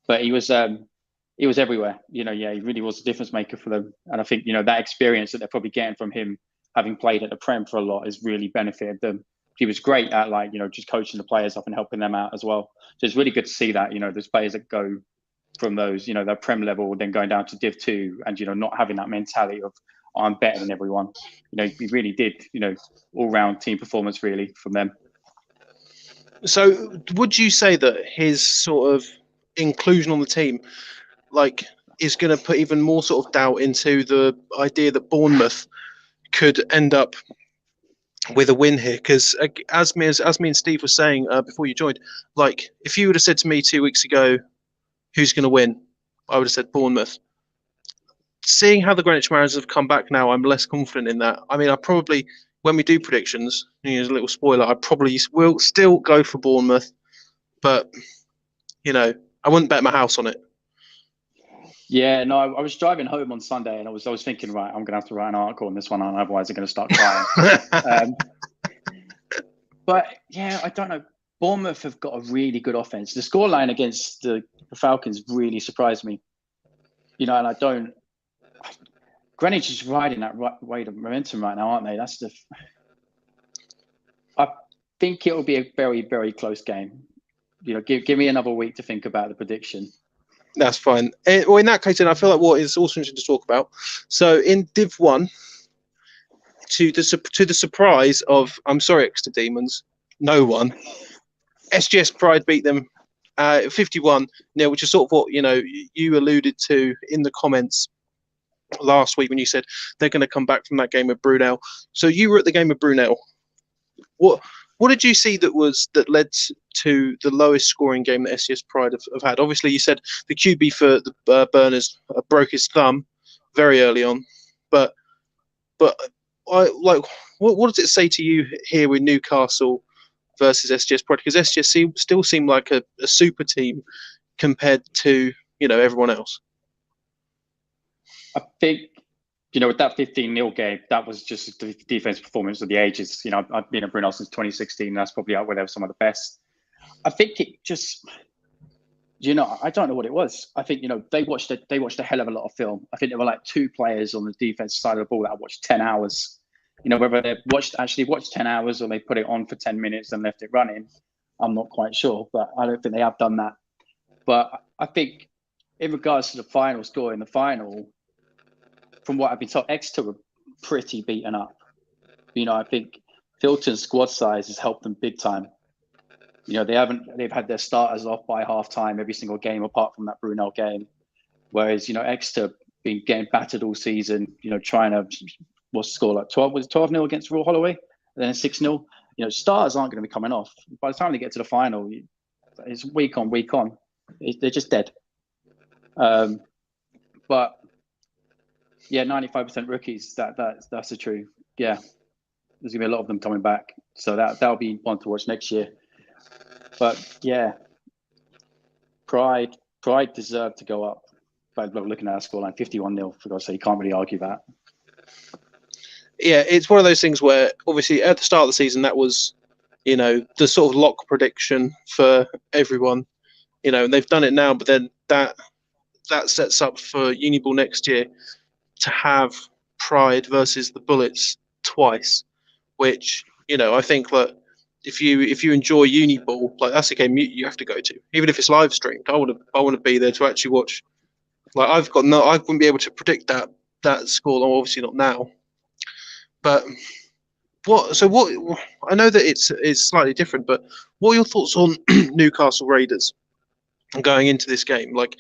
but he was everywhere. He really was a difference maker for them. And I think, that experience that they're probably getting from him, having played at the Prem for a lot, has really benefited them. He was great at just coaching the players up and helping them out as well. So it's really good to see that, there's players that go from those, their Prem level, then going down to Div 2 and, not having that mentality of, I'm better than everyone. We really did, all-round team performance really from them. So would you say that his sort of inclusion on the team, like, is going to put even more sort of doubt into the idea that Bournemouth could end up with a win here? Because as me and Steve were saying before you joined, like, if you would have said to me 2 weeks ago, who's going to win, I would have said Bournemouth. Seeing how the Greenwich Mariners have come back now, I'm less confident in that. I mean, I probably, when we do predictions, as a little spoiler, I probably will still go for Bournemouth, but I wouldn't bet my house on it. Yeah, no, I was driving home on Sunday and I was thinking, right, I'm going to have to write an article on this one, otherwise I'm going to start crying. But yeah, I don't know. Bournemouth have got a really good offense. The scoreline against the Falcons really surprised me. And I don't. Greenwich is riding that weight of momentum right now, aren't they? I think it will be a very, very close game. Give me another week to think about the prediction. That's fine. Well, in that case, then I feel like what is also interesting to talk about. So in Div 1, to the surprise of, I'm sorry, Exeter Demons, no one, SGS Pride beat them 51-0, which is sort of what you alluded to in the comments last week when you said they're going to come back from that game with Brunel. So you were at the game with Brunel. What did you see that led to the lowest scoring game that SGS Pride have had? Obviously, you said the QB for the Burners broke his thumb very early on, but what does it say to you here with Newcastle versus SGS Pride? Because SGS still seem like a super team compared to everyone else. I think, with that 15-0 game, that was just the defense performance of the ages. I've been at Brunel since 2016. And that's probably out where they were some of the best. I think it just, I don't know what it was. I think, they watched a hell of a lot of film. I think there were like 2 players on the defense side of the ball that watched 10 hours. Whether they actually watched 10 hours or they put it on for 10 minutes and left it running, I'm not quite sure. But I don't think they have done that. But I think in regards to the final score in the final, from what I've been told, Exeter were pretty beaten up. I think Filton's squad size has helped them big time. They've had their starters off by half time every single game apart from that Brunel game. Whereas, Exeter been getting battered all season, trying to, what's the score like 12? Was it 12-0 against Royal Holloway? And then 6-0. Starters aren't going to be coming off. By the time they get to the final, it's week on. They're just dead. But yeah, 95% rookies. That's the truth. Yeah, there's gonna be a lot of them coming back. So that'll be one to watch next year. But yeah, Pride deserved to go up. But looking at our scoreline, 51-0. For God's sake, you can't really argue that. Yeah, it's one of those things where obviously at the start of the season that was, the sort of lock prediction for everyone. And they've done it now, but then that sets up for Uniball next year to have Pride versus the Bullets twice, which I think that if you enjoy Uniball, like, that's a game you have to go to, even if it's live streamed. I want to be there to actually watch. Like, I wouldn't be able to predict that score. Obviously not now, but what I know that it's slightly different, but what are your thoughts on Newcastle Raiders going into this game? Like,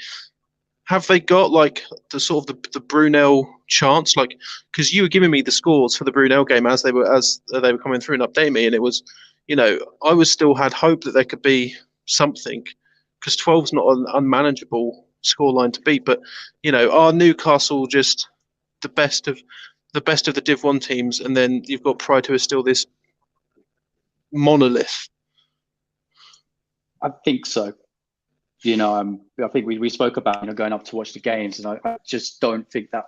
have they got like the sort of the Brunel chance? Like, because you were giving me the scores for the Brunel game as they were coming through and updating me, and it was, I was still had hope that there could be something, because 12's not an unmanageable scoreline to beat. But are Newcastle just the best of the Div 1 teams, and then you've got Pride, who is still this monolith? I think so. I think we spoke about going up to watch the games, and I just don't think that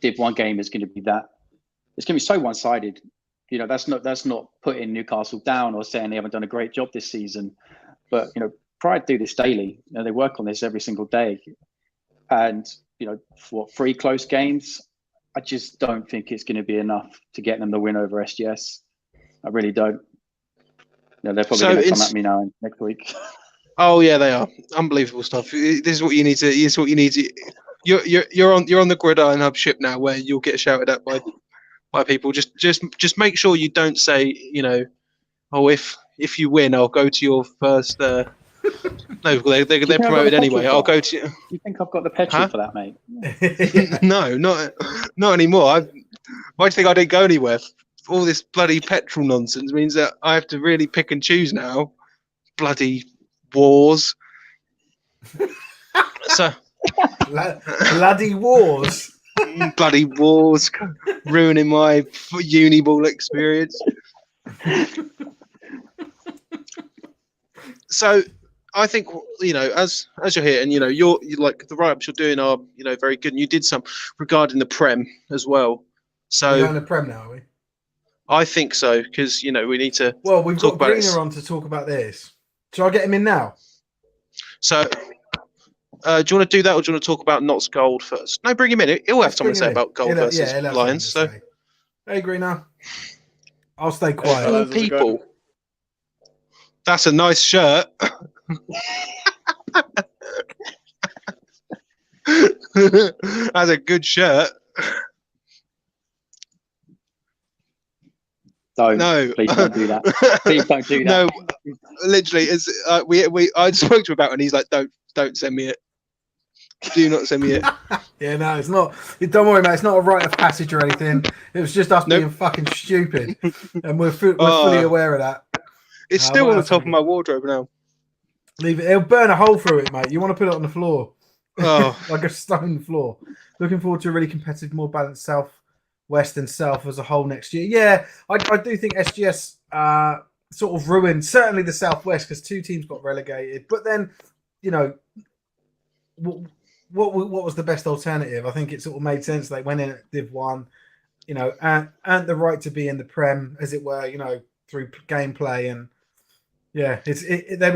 Div 1 game is going to be that. It's going to be so one-sided. That's not putting Newcastle down or saying they haven't done a great job this season, but Pride do this daily. They work on this every single day, and for 3 close games, I just don't think it's going to be enough to get them the win over SGS. I really don't. They're probably going to come at me now next week. Oh yeah, they are unbelievable stuff. This is what you need to. This is what you need to. You're on the Gridiron Hub ship now, where you'll get shouted at by people. Just make sure you don't say, oh, if you win, I'll go to your first. No, they're promoted anyway. I'll go to. You think I've got the petrol for that, mate? No, not anymore. Why do you think I didn't go anywhere? All this bloody petrol nonsense means that I have to really pick and choose now. Bloody wars. So bloody wars. Bloody wars ruining my Uniball experience. So I think, as you're here and you're like the write-ups you're doing are very good, and you did some regarding the Prem as well. So we're going to Prem now, are we? I think so, because we need to. Well, we've got Greener on to talk about this. Shall I get him in now? So, do you want to do that, or do you want to talk about Notts Gold first? No, bring him in. He'll have something to say about Gold versus Lions. So, hey, Greener, I'll stay quiet. People, that's a nice shirt. That's a good shirt. Please don't do that. Please don't do that. No, literally, it's I spoke to him about it, and he's like, "Don't send me it. Do not send me it." Yeah, no, it's not. Don't worry, mate. It's not a rite of passage or anything. It was just us being fucking stupid, and we're fully aware of that. It's still on the top of my wardrobe now. Leave it. It'll burn a hole through it, mate. You want to put it on the floor, like a stone floor. Looking forward to a really competitive, more balanced South West and South as a whole next year. Yeah, I do think SGS sort of ruined certainly the Southwest because 2 teams got relegated. But then, what was the best alternative? I think it sort of made sense. They went in at Div 1, and the right to be in the Prem, as it were, through gameplay. And yeah, there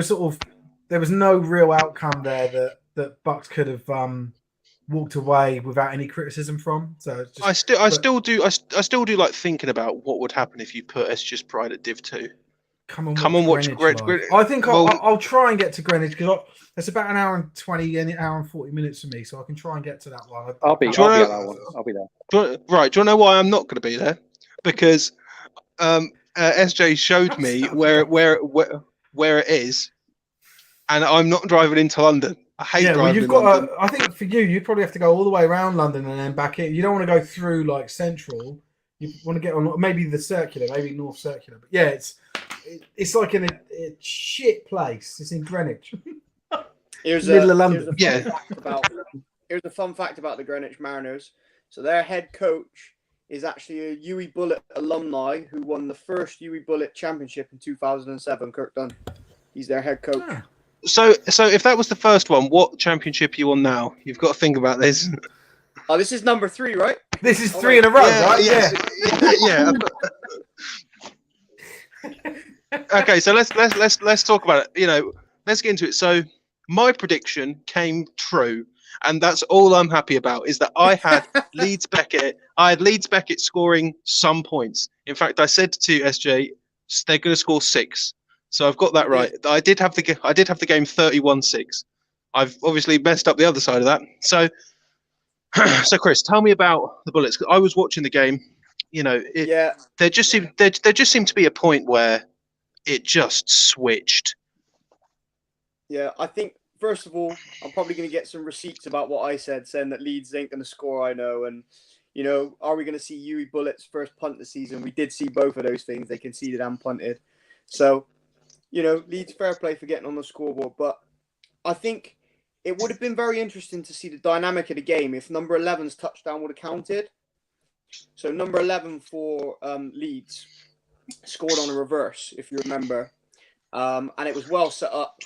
was no real outcome there that Bucks could have walked away without any criticism from. So I still do like thinking about what would happen if you put SGS Pride at Div 2. Come on, watch Greenwich. I think I'll try and get to Greenwich because it's about an hour and 20, an hour and 40 minutes for me, so I can try and get to that one. I'll be at that one. I'll be there. Right? Do you know why I'm not going to be there? Because SJ showed me where it is, and I'm not driving into London. I hate driving in London. I think for you'd probably have to go all the way around London and then back in. You don't want to go through like Central. You want to get on maybe the Circular, maybe North Circular. But yeah, it's like in a shit place. It's in Greenwich. Middle of London. Here's a fun fact about the Greenwich Mariners. So their head coach is actually a Huey Bullet alumni who won the first Huey Bullet championship in 2007. Kirk Dunn. He's their head coach. Ah. So if that was the first one, what championship are you on now? You've got to think about this. Oh, this is number 3, right? This is 3 in a row, right? Yeah. Okay, so let's talk about it. Let's get into it. So my prediction came true, and that's all I'm happy about. Is that I had Leeds Beckett. I had Leeds Beckett scoring some points. In fact, I said to SJ, they're going to score 6. So I've got that right. I did have the game 31-6. I've obviously messed up the other side of that. So Chris, tell me about the Bullets. I was watching the game. There just seemed to be a point where it just switched. Yeah, I think first of all, I'm probably going to get some receipts about what I said, saying that Leeds ain't going to score. I know, and are we going to see Huey Bullet's first punt this season? We did see both of those things. They conceded and punted. So, Leeds fair play for getting on the scoreboard. But I think it would have been very interesting to see the dynamic of the game if number 11's touchdown would have counted. So number 11 for Leeds scored on a reverse, if you remember. And it was well set up.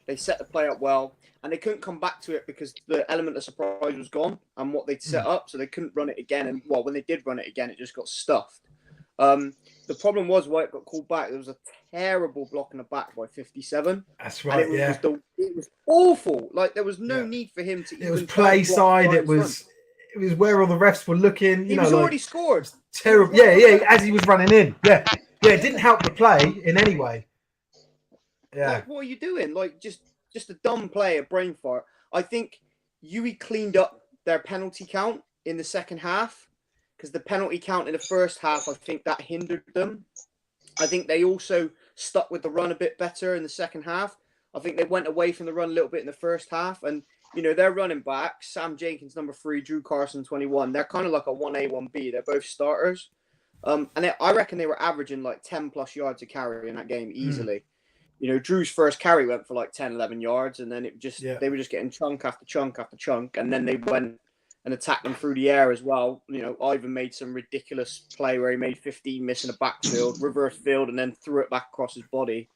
They set the play up well. And they couldn't come back to it because the element of surprise was gone and what they'd set up. So they couldn't run it again. And, when they did run it again, it just got stuffed. The problem was why it got called back. There was a terrible block in the back by 57. That's right. And it was awful. Like there was no need for him to. It was play side. It was where all the refs were looking. He was already scored. Terrible. Yeah. As he was running in. Yeah. It didn't help the play in any way. Yeah. Like, what are you doing? Like, just a dumb play, a brain fart. I think Uwe cleaned up their penalty count in the second half, because the penalty count in the first half, I think that hindered them. I think they also stuck with the run a bit better in the second half. I think they went away from the run a little bit in the first half. And, you know, their running back, Sam Jenkins, number 3, Drew Carson, 21, they're kind of like a 1A, 1B. They're both starters. I reckon they were averaging like 10 plus yards a carry in that game easily. You know, Drew's first carry went for like 10, 11 yards, and then they were just getting chunk after chunk after chunk, and then they went and attacked them through the air as well. You know, Ivan made some ridiculous play where he made 15 missing a backfield, reverse field, and then threw it back across his body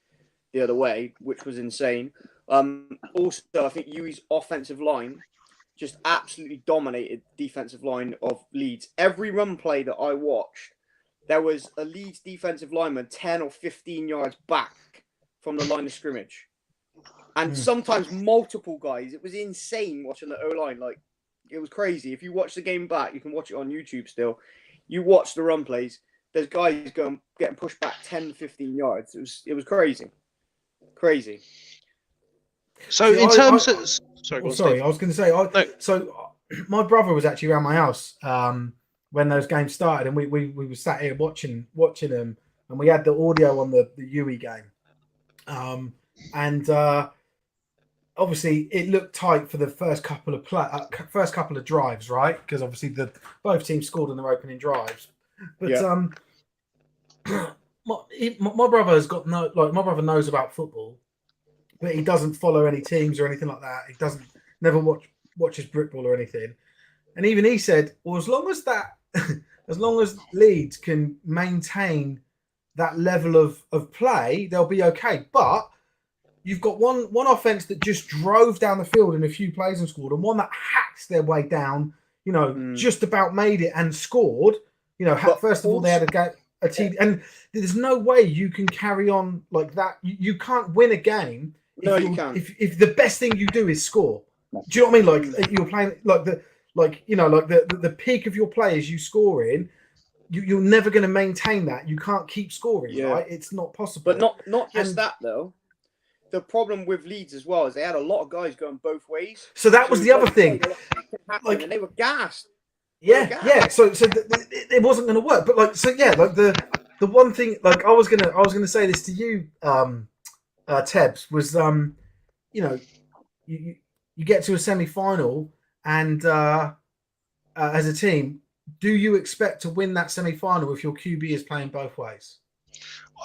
the other way, which was insane. Also, I think Uwe's offensive line just absolutely dominated the defensive line of Leeds. Every run play that I watched, there was a Leeds defensive lineman 10 or 15 yards back from the line of scrimmage. And sometimes multiple guys. It was insane watching the O-line. Like, it was crazy. If you watch the game back, you can watch it on YouTube still. You watch the run plays, there's guys getting pushed back 10, 15 yards. It was crazy. Crazy. So in terms of... Sorry, I was going to say... So my brother was actually around my house when those games started, and we were sat here watching them, and we had the audio on the Uwe game. Obviously it looked tight for the first couple of drives, right? Because obviously both teams scored in their opening drives. But my brother has got my brother knows about football, but he doesn't follow any teams or anything like that. He never watches Brickball or anything. And even he said, well, as long as Leeds can maintain that level of play, they'll be okay. But you've got one offense that just drove down the field in a few plays and scored, and one that hacked their way down, you know, just about made it and scored. You know, first of all, they had a team, and there's no way you can carry on like that. You can't win a game if the best thing you do is score. Do you know what I mean? Like, you're playing the peak of your play is you scoring. You're never going to maintain that. You can't keep scoring, right? It's not possible. But not just that though. The problem with Leeds as well is they had a lot of guys going both ways. So that was the other thing. And they were gassed. Yeah. So it wasn't going to work. But the one thing, like I was gonna say this to you, Tebbs, was you know, you get to a semi-final, and as a team, do you expect to win that semi-final if your QB is playing both ways?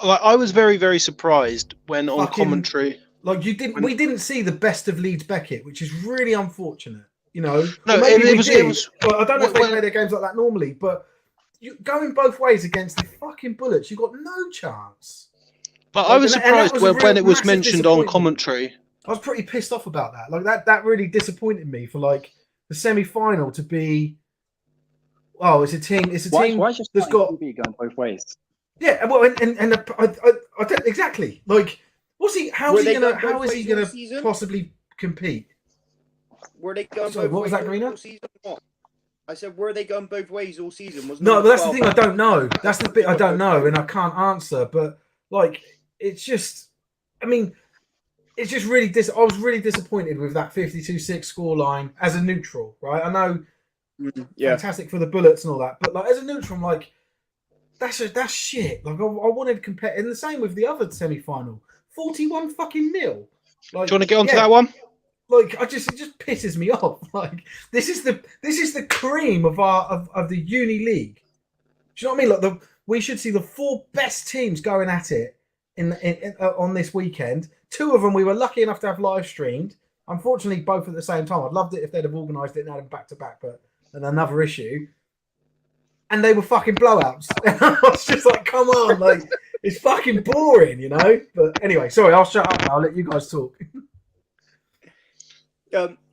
I was very, very surprised when on commentary. Like we didn't see the best of Leeds Beckett, which is really unfortunate. You know, no, it was. Well, I don't know if they play their games like that normally, but going both ways against the fucking Bullets, you got no chance. But I was surprised when it was mentioned on commentary. I was pretty pissed off about that. Like that really disappointed me for like the semi-final to be. Oh, it's a team. Why just that's got going both ways? Yeah, well, and I don't exactly like. How is he gonna possibly compete? Were they going Sorry, both what ways was that, Greener? all season? What? I said, were they going both ways all season? No, but that's the thing I don't know. That's the bit I don't know, and I can't answer. But like, it's just, I mean, it's just really I was really disappointed with that 52-6 scoreline as a neutral, right? I know, fantastic for the Bullets and all that, but like as a neutral, I'm like, that's shit. Like I wanted to compare, and the same with the other semi-final, 41 fucking nil. Like, do you want to get onto that one? Like it just pisses me off. Like this is the cream of the Uni League. Do you know what I mean? Like we should see the 4 best teams going at it in on this weekend. 2 of them we were lucky enough to have live streamed. Unfortunately, both at the same time. I'd loved it if they'd have organised it and had them back to back, but another issue. And they were fucking blowouts. I was just like, come on, like it's fucking boring, you know. But anyway, sorry, I'll shut up now. I'll let you guys talk.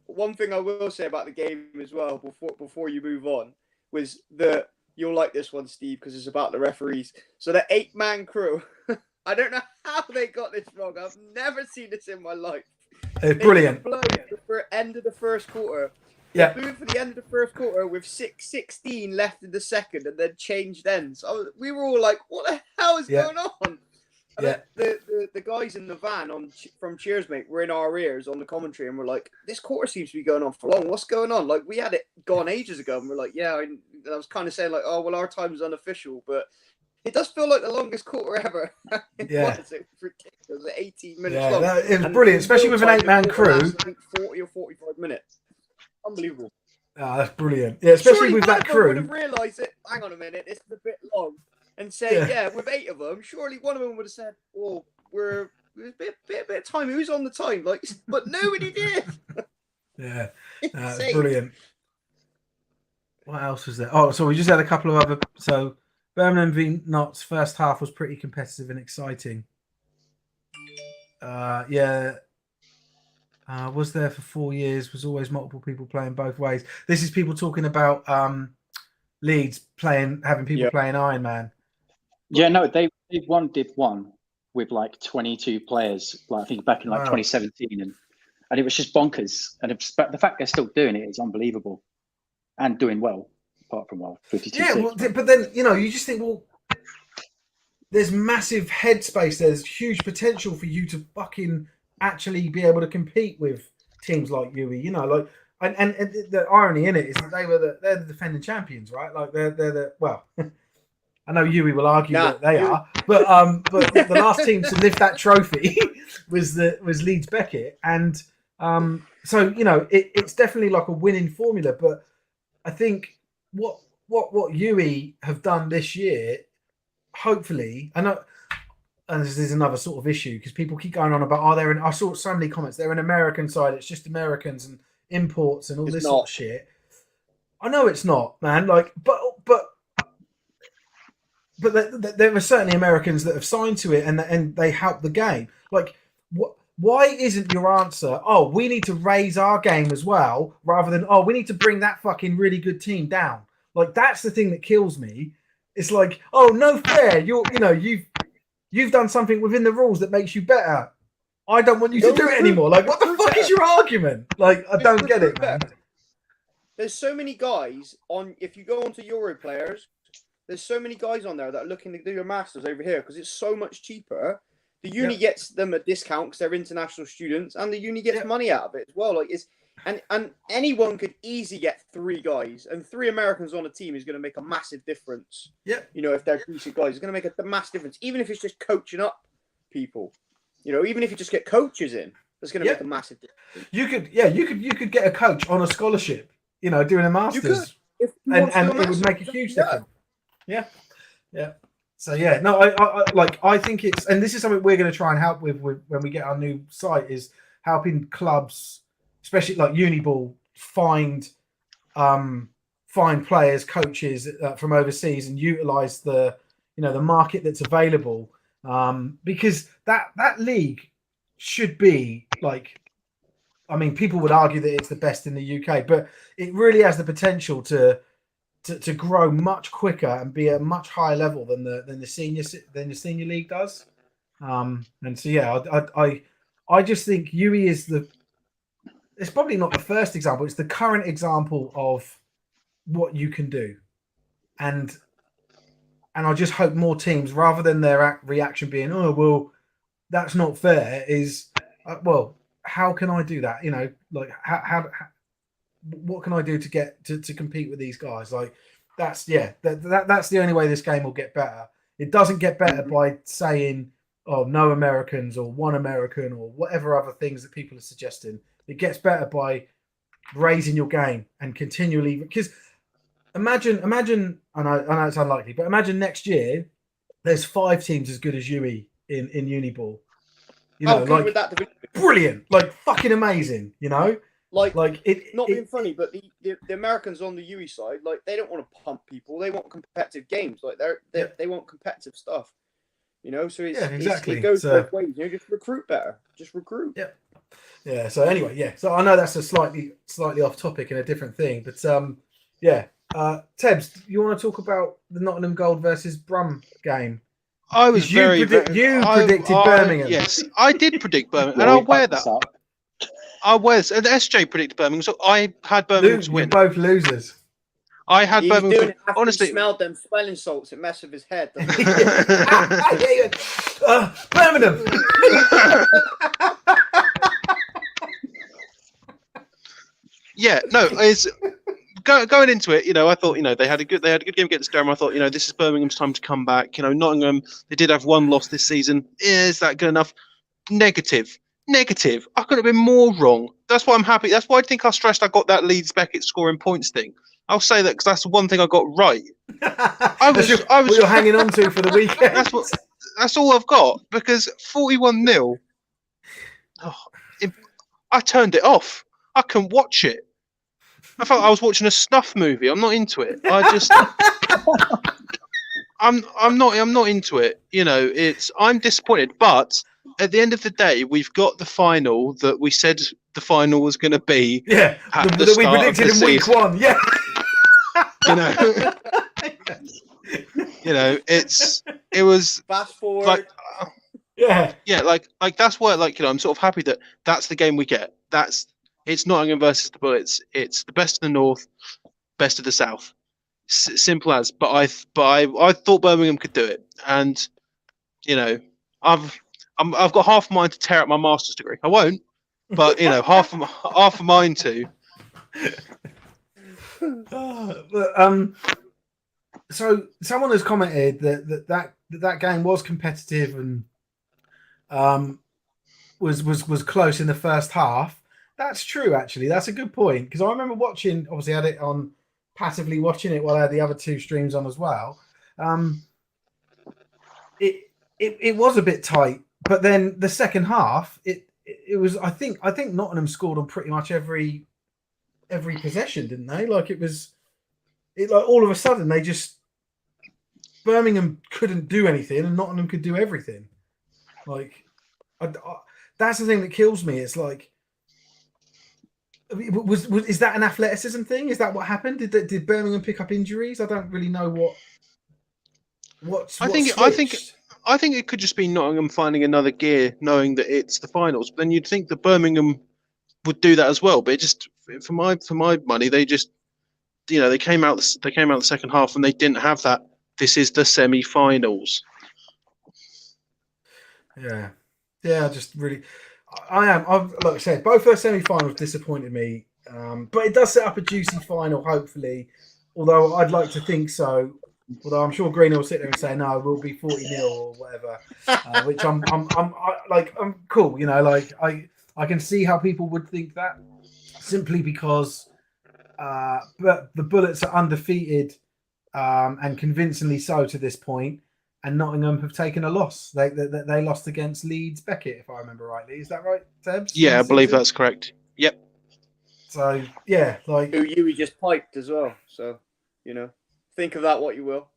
One thing I will say about the game as well before you move on was that you'll like this one, Steve, because it's about the referees. So the 8-man crew, I don't know how they got this wrong. I've never seen this in my life. It's brilliant. They blew for end of the first quarter. Yeah. They blew for the end of the first quarter with 6:16 left in the second, and then changed ends. We were all like, "What the hell is going on?" And the the guys in the van from Cheers, mate, were in our ears on the commentary, and we're like, "This quarter seems to be going on for long. What's going on?" Like we had it gone ages ago, and we're like, "Yeah." I was kind of saying like, "Oh well, our time's unofficial," but it does feel like the longest quarter ever. It was ridiculous. 18 minutes long. It was brilliant, especially with an 8-man crew. I think 40 or 45 minutes. Unbelievable. Oh, that's brilliant. Yeah, especially surely with that crew. Would have realised it. Hang on a minute, this is a bit long, and say, yeah, with 8 of them, surely one of them would have said, "Oh, we're a bit of time. Who's on the time?" Like, but nobody did. Yeah, it's brilliant. What else was there? Oh, so we just had a couple of other. So Birmingham v Notts first half was pretty competitive and exciting. Was there for 4 years, was always multiple people playing both ways. This is people talking about Leeds having people playing Iron Man. Yeah, no, they did one with like 22 players, like I think back in like 2017, and it was just bonkers. And the fact they're still doing it is unbelievable, and doing well, apart from 52. Yeah, but then you just think, well, there's massive headspace. There's huge potential for you to fucking actually be able to compete with teams like UE, and the irony in it is that they're the defending champions, right? Like they're the I know UE will argue that they are, but the last team to lift that trophy was Leeds Beckett, and so it's definitely like a winning formula. But I think what UE have done this year, hopefully, and this is another sort of issue because people keep going on about, I saw so many comments, they're an American side, it's just Americans and imports and all this sort of shit. I know it's not, man. Like, but there are certainly Americans that have signed to it and they help the game. Like, why isn't your answer, "Oh, we need to raise our game as well," rather than, "Oh, we need to bring that fucking really good team down"? Like, that's the thing that kills me. It's like, "Oh, no fair. You've done something within the rules that makes you better. I don't want you to do it anymore." Like, what the fuck is your argument? Like, I don't get it, man. There's so many guys if you go onto Euro players, there's so many guys on there that are looking to do their masters over here because it's so much cheaper. The uni gets them a discount because they're international students, and the uni gets money out of it as well. Like, and anyone could easily get 3 guys, and 3 Americans on a team is going to make a massive difference. Yeah, if they're decent guys, it's going to make a massive difference. Even if it's just coaching up people, even if you just get coaches in, it's going to make a massive difference. You could get a coach on a scholarship, doing a masters, and it would make a huge difference. Yeah. So I think it's, and this is something we're going to try and help with when we get our new site, is helping clubs, especially like Uniball, find players, coaches from overseas and utilize the market that's available, because that league should be like, I mean, people would argue that it's the best in the UK, but it really has the potential to grow much quicker and be at a much higher level than the senior league does. And so I just think UE is it's probably not the first example, it's the current example of what you can do. And I just hope more teams, rather than their reaction being, "Oh, well, that's not fair," is, well, how can I do that? Like, how what can I do to get to compete with these guys? Like, that's the only way this game will get better. It doesn't get better by saying, "Oh, no Americans," or 1 American, or whatever other things that people are suggesting. It gets better by raising your game and continually, because imagine, I know it's unlikely, but imagine next year there's 5 teams as good as UE in Uniball. Like, with that division. Brilliant, like fucking amazing, Like it, not being funny, but the Americans on the UE side, like, they don't want to pump people. They want competitive games. Like, they want competitive stuff. So exactly. It goes both ways. Just recruit better. Just recruit. Yeah. Yeah. So anyway, So I know that's a slightly off topic and a different thing, but Tebbs, you want to talk about the Nottingham Gold versus Brum game? I was you predicted Birmingham. Yes, I did predict Birmingham, and I'll wear that. And SJ predicted Birmingham, so I had Birmingham to win. You're both losers. I had Birmingham. Honestly, he smelled them smelling salts. It messed with his head. Birmingham. Yeah, no, it's going into it. I thought they had a good game against Durham. I thought this is Birmingham's time to come back. Nottingham, they did have one loss this season. Is that good enough? Negative. I could have been more wrong. That's why I'm happy. That's why I think I stressed I got that Leeds Beckett scoring points thing. I'll say that because that's the one thing I got right. I was what you're hanging on to for the weekend. That's all I've got, because 41-0. I turned it off. I couldn't watch it. I felt I was watching a snuff movie. I'm not into it. I'm not into it. I'm disappointed, but at the end of the day, we've got the final that we said the final was going to be. Yeah, that we predicted in week 1. Yeah. It was fast forward. like, yeah, like that's why, I'm sort of happy that that's the game we get. It's Nottingham versus the Bullets. It's the best of the North, best of the South. Simple as. But I thought Birmingham could do it, and I've got half a mind to tear up my master's degree. I won't, but half a mind to. So someone has commented that game was competitive and was close in the first half. That's true, actually. That's a good point, because I remember watching. Obviously, I had it on, passively watching it while I had the other 2 streams on as well. It was a bit tight, but then the second half, it was. I think Nottingham scored on pretty much every possession, didn't they? Like all of a sudden Birmingham couldn't do anything and Nottingham could do everything. That's the thing that kills me. It's like, is that an athleticism thing? Is that what happened? Did Birmingham pick up injuries? I don't really know what. I think it could just be Nottingham finding another gear, knowing that it's the finals. But then you'd think that Birmingham would do that as well. But it just, for my money, they just, they came out the second half and they didn't have that. This is the semi-finals. Yeah, just really. Like I said, both their semi-finals disappointed me, but it does set up a juicy final, hopefully. Although I'd like to think so. Although I'm sure Green will sit there and say no, we'll be 40-0 or whatever. Which I'm cool. I can see how people would think that, simply because but the Bullets are undefeated and convincingly so to this point. And Nottingham have taken a loss. They lost against Leeds Beckett, if I remember rightly. Is that right, Tebbs? Yeah, I believe that's correct. Yep. So yeah, who you just piped as well. So think of that what you will.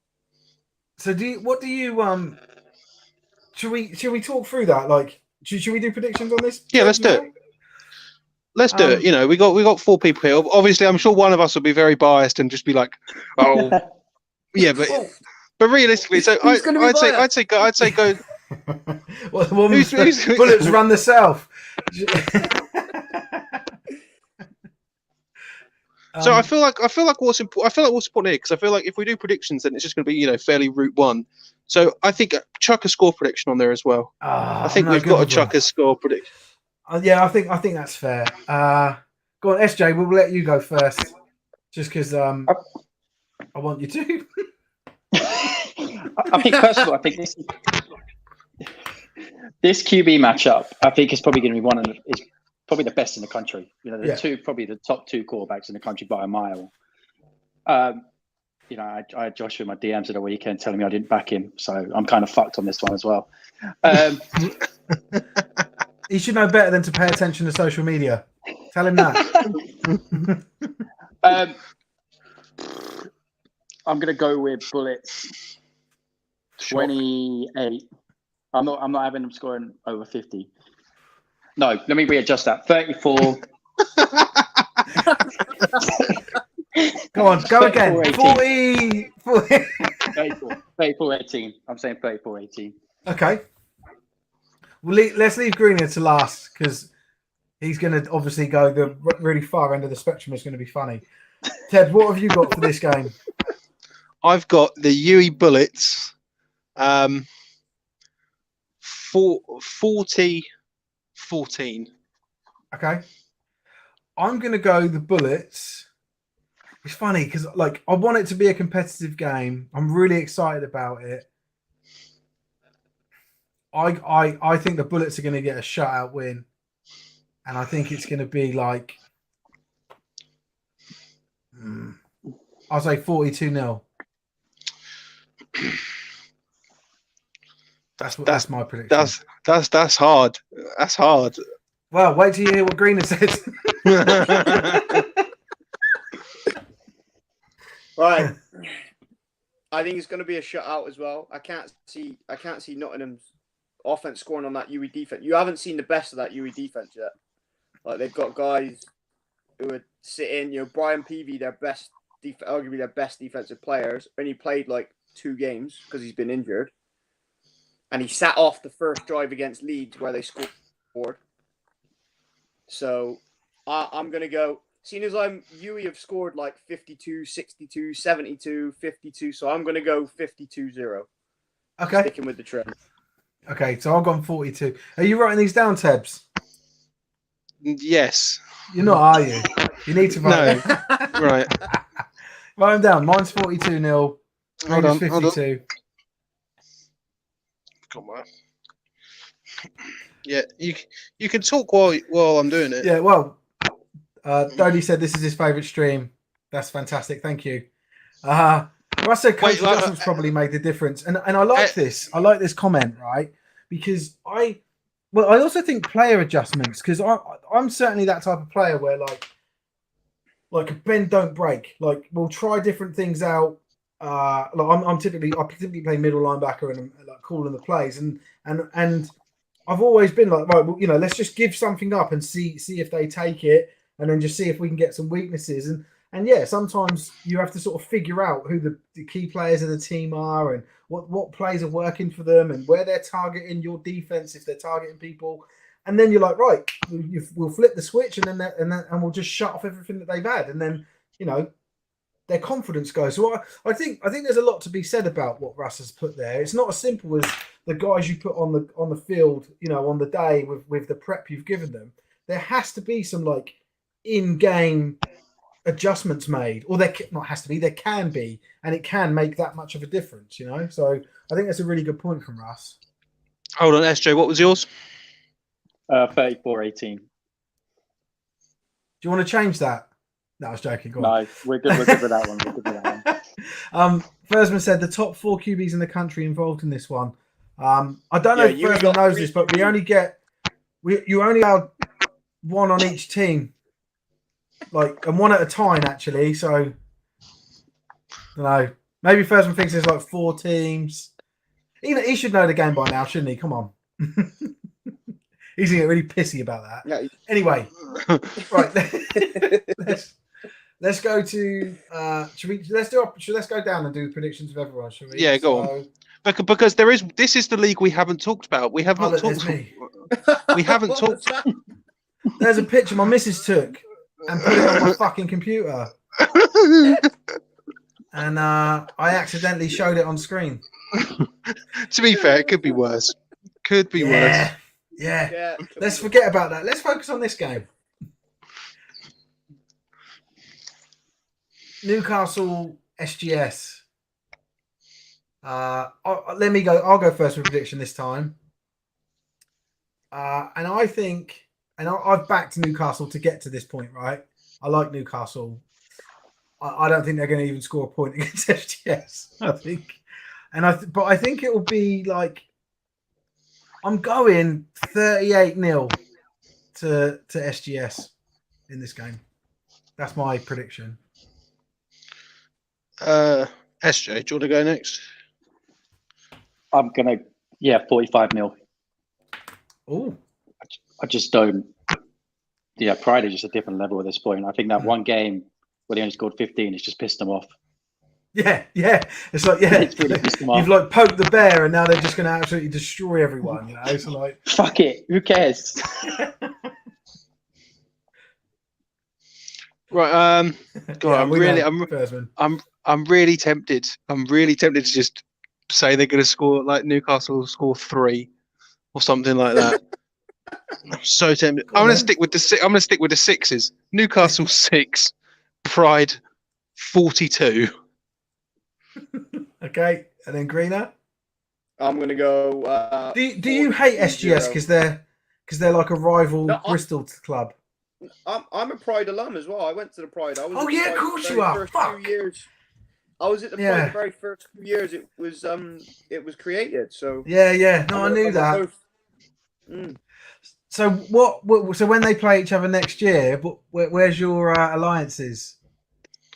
So should we talk through that? Should we do predictions on this? Yeah, let's do it. Let's do it. We got 4 people here. Obviously, I'm sure one of us will be very biased and just be like, oh, yeah, but realistically, so I'd say go. Well, the one who's Bullets run the South. So I feel like what's important here, because I feel like if we do predictions, then it's just going to be fairly route one. So I think chuck a score prediction on there as well. I think we've got a chuck a score prediction. Yeah, I think that's fair. Go on, SJ. We'll let you go first, just because I want you to. I think first of all, this QB matchup, I think, is probably going to be is probably the best in the country. Probably the top 2 quarterbacks in the country by a mile. I had Josh in my DMs at the weekend telling me I didn't back him, so I'm kind of fucked on this one as well. He should know better than to pay attention to social media. Tell him that. I'm going to go with Bullets 28. I'm not having them scoring over 50. No, let me readjust that. 34. Go on, go again. 40. 34-18. I'm saying 34-18. Okay. Let's leave Greener to last, because he's going to obviously go the really far end of the spectrum. It's going to be funny. Ted, what have you got for this game? I've got the UE Bullets 40-14. Okay. I'm going to go the Bullets. It's funny because like I want it to be a competitive game. I'm really excited about it. I think the Bullets are going to get a shutout win, and I think it's going to be like I'll say 42-0. That's my prediction. That's hard. That's hard. Well, wait till you hear what Greener says. Right. I think it's going to be a shutout as well. I can't see Nottingham's offense scoring on that UE defense. You haven't seen the best of that UE defense yet. Like they've got guys who are sitting. Brian Peavy, arguably their best defensive players, only played like 2 games because he's been injured, and he sat off the first drive against Leeds where they scored. So I'm going to go. Seeing as UE have scored like 52, 62, 72, 52, so I'm going to go 52-0. Okay. Sticking with the trend. Okay, so I've gone 42. Are you writing these down, Tebbs? Yes. You're not, are you? You need to write. No. Right. Write them down. Mine's 42-0. Hold on. 52. Come on. Yeah, you can talk while I'm doing it. Yeah, well, Dodie said this is his favourite stream. That's fantastic. Thank you. Russ said coach adjustments probably made the difference. And I like this. I like this comment, right? Because I also think player adjustments, because I'm certainly that type of player where like bend don't break. Like we'll try different things out. I typically play middle linebacker and I'm like calling the plays and I've always been like, right, well, let's just give something up and see if they take it, and then just see if we can get some weaknesses. And yeah, sometimes you have to sort of figure out who the key players of the team are and what plays are working for them and where they're targeting your defense if they're targeting people. And then you're like, right, we'll flip the switch and we'll just shut off everything that they've had, and then their confidence goes. So I think there's a lot to be said about what Russ has put there. It's not as simple as the guys you put on the field, on the day with the prep you've given them. There has to be some like in-game adjustments made, or there can be, and it can make that much of a difference. So I think that's a really good point from Russ. Hold on, SJ, what was yours? 34-18. Do you want to change that? No, I was joking. Go on. No, we're good with that one. Fersman said the top 4 QBs in the country involved in this one. I don't know if Fersman knows this, but you only allowed one on each team, and one at a time actually. So I don't know. Maybe Fersman thinks there's like 4 teams. He should know the game by now, shouldn't he? Come on. He's gonna get really pissy about that. Yeah. Anyway, right. Let's go to. Let's go down and do the predictions of everyone, shall we? Yeah, go on. Because this is the league we haven't talked about. We have not talked. We haven't talked. There's a picture my missus took and put it on my fucking computer, and I accidentally showed it on screen. To be fair, it could be worse. Worse. Yeah. Let's forget about that. Let's focus on this game. Newcastle SGS. Let me go. I'll go first with prediction this time. And I think, I've backed Newcastle to get to this point, right? I like Newcastle. I don't think they're going to even score a point against SGS. I think, but I think it will be like, I'm going 38-0 to SGS in this game. That's my prediction. SJ, do you want to go next? I'm gonna 45-0. Oh, I just don't. Yeah, Pride is just a different level at this point. I think that one game where they only scored 15 has just pissed them off. Yeah. It's like it's really pissed them off. You've like poked the bear, and now they're just going to absolutely destroy everyone. So like, fuck it, who cares? Right. God, I'm really tempted. I'm really tempted to just say they're going to score like Newcastle will score 3. or something like that. I'm so tempted. I'm going to stick with the. I'm going to stick with the sixes. Newcastle 6, Pride 42. Okay, and then Greener. I'm gonna go. Do you hate SGS because they're like a rival Bristol club? I'm a Pride alum as well. I went to the Pride. I was. Oh yeah, of course you are. Fuck. Years. I was at the Pride the very first few years it was created. So yeah. No, I knew that. So what? So when they play each other next year, where's your alliances?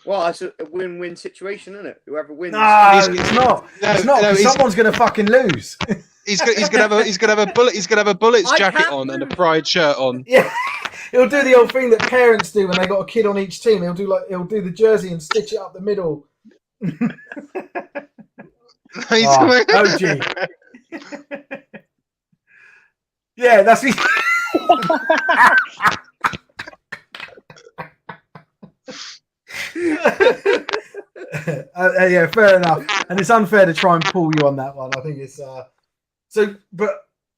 Well, it's a win-win situation, isn't it? Whoever wins. No, it's not. It's not. No, someone's going to fucking lose. He's gonna have a bullet. He's gonna have a Bullets jacket on and a Pride shirt on. Yeah, he'll do the old thing that parents do when they got a kid on each team. He'll do the jersey and stitch it up the middle. OG. Yeah, that's me. Yeah, fair enough. And it's unfair to try and pull you on that one. I think it's so. But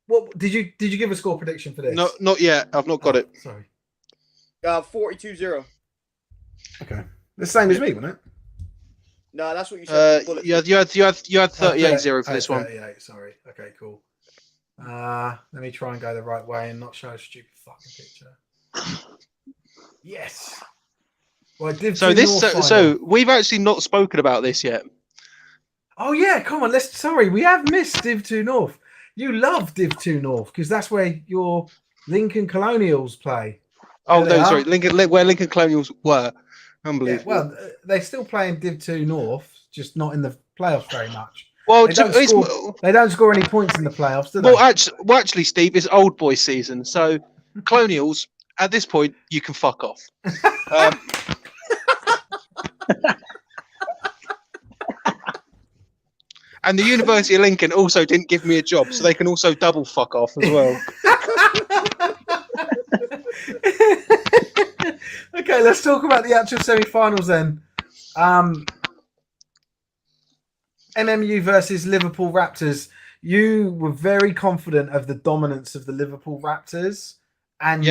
what did you give a score prediction for this? No, not yet. I've not got it. Sorry. 42-0. Okay, the same as me, wasn't it? No, that's what you said. You had 38-0 for this one. 38. Sorry. Okay, cool. Let me try and go the right way and not show a stupid fucking picture. Yes. Well, so we've actually not spoken about this yet. Oh yeah, come on. Sorry, we have missed Div 2 North. You love Div 2 North because that's where your Lincoln Colonials play. Oh no, sorry, where Lincoln Colonials were. Unbelievable. Yeah, well, they're still playing Div 2 North, just not in the playoffs very much. Well, they don't score any points in the playoffs, do they? Well, actually, Steve, it's old boy season, so Colonials at this point you can fuck off. And the University of Lincoln also didn't give me a job, so they can also double fuck off as well. Okay, let's talk about the actual semi-finals then. MMU versus Liverpool Raptors. You were very confident of the dominance of the Liverpool Raptors, and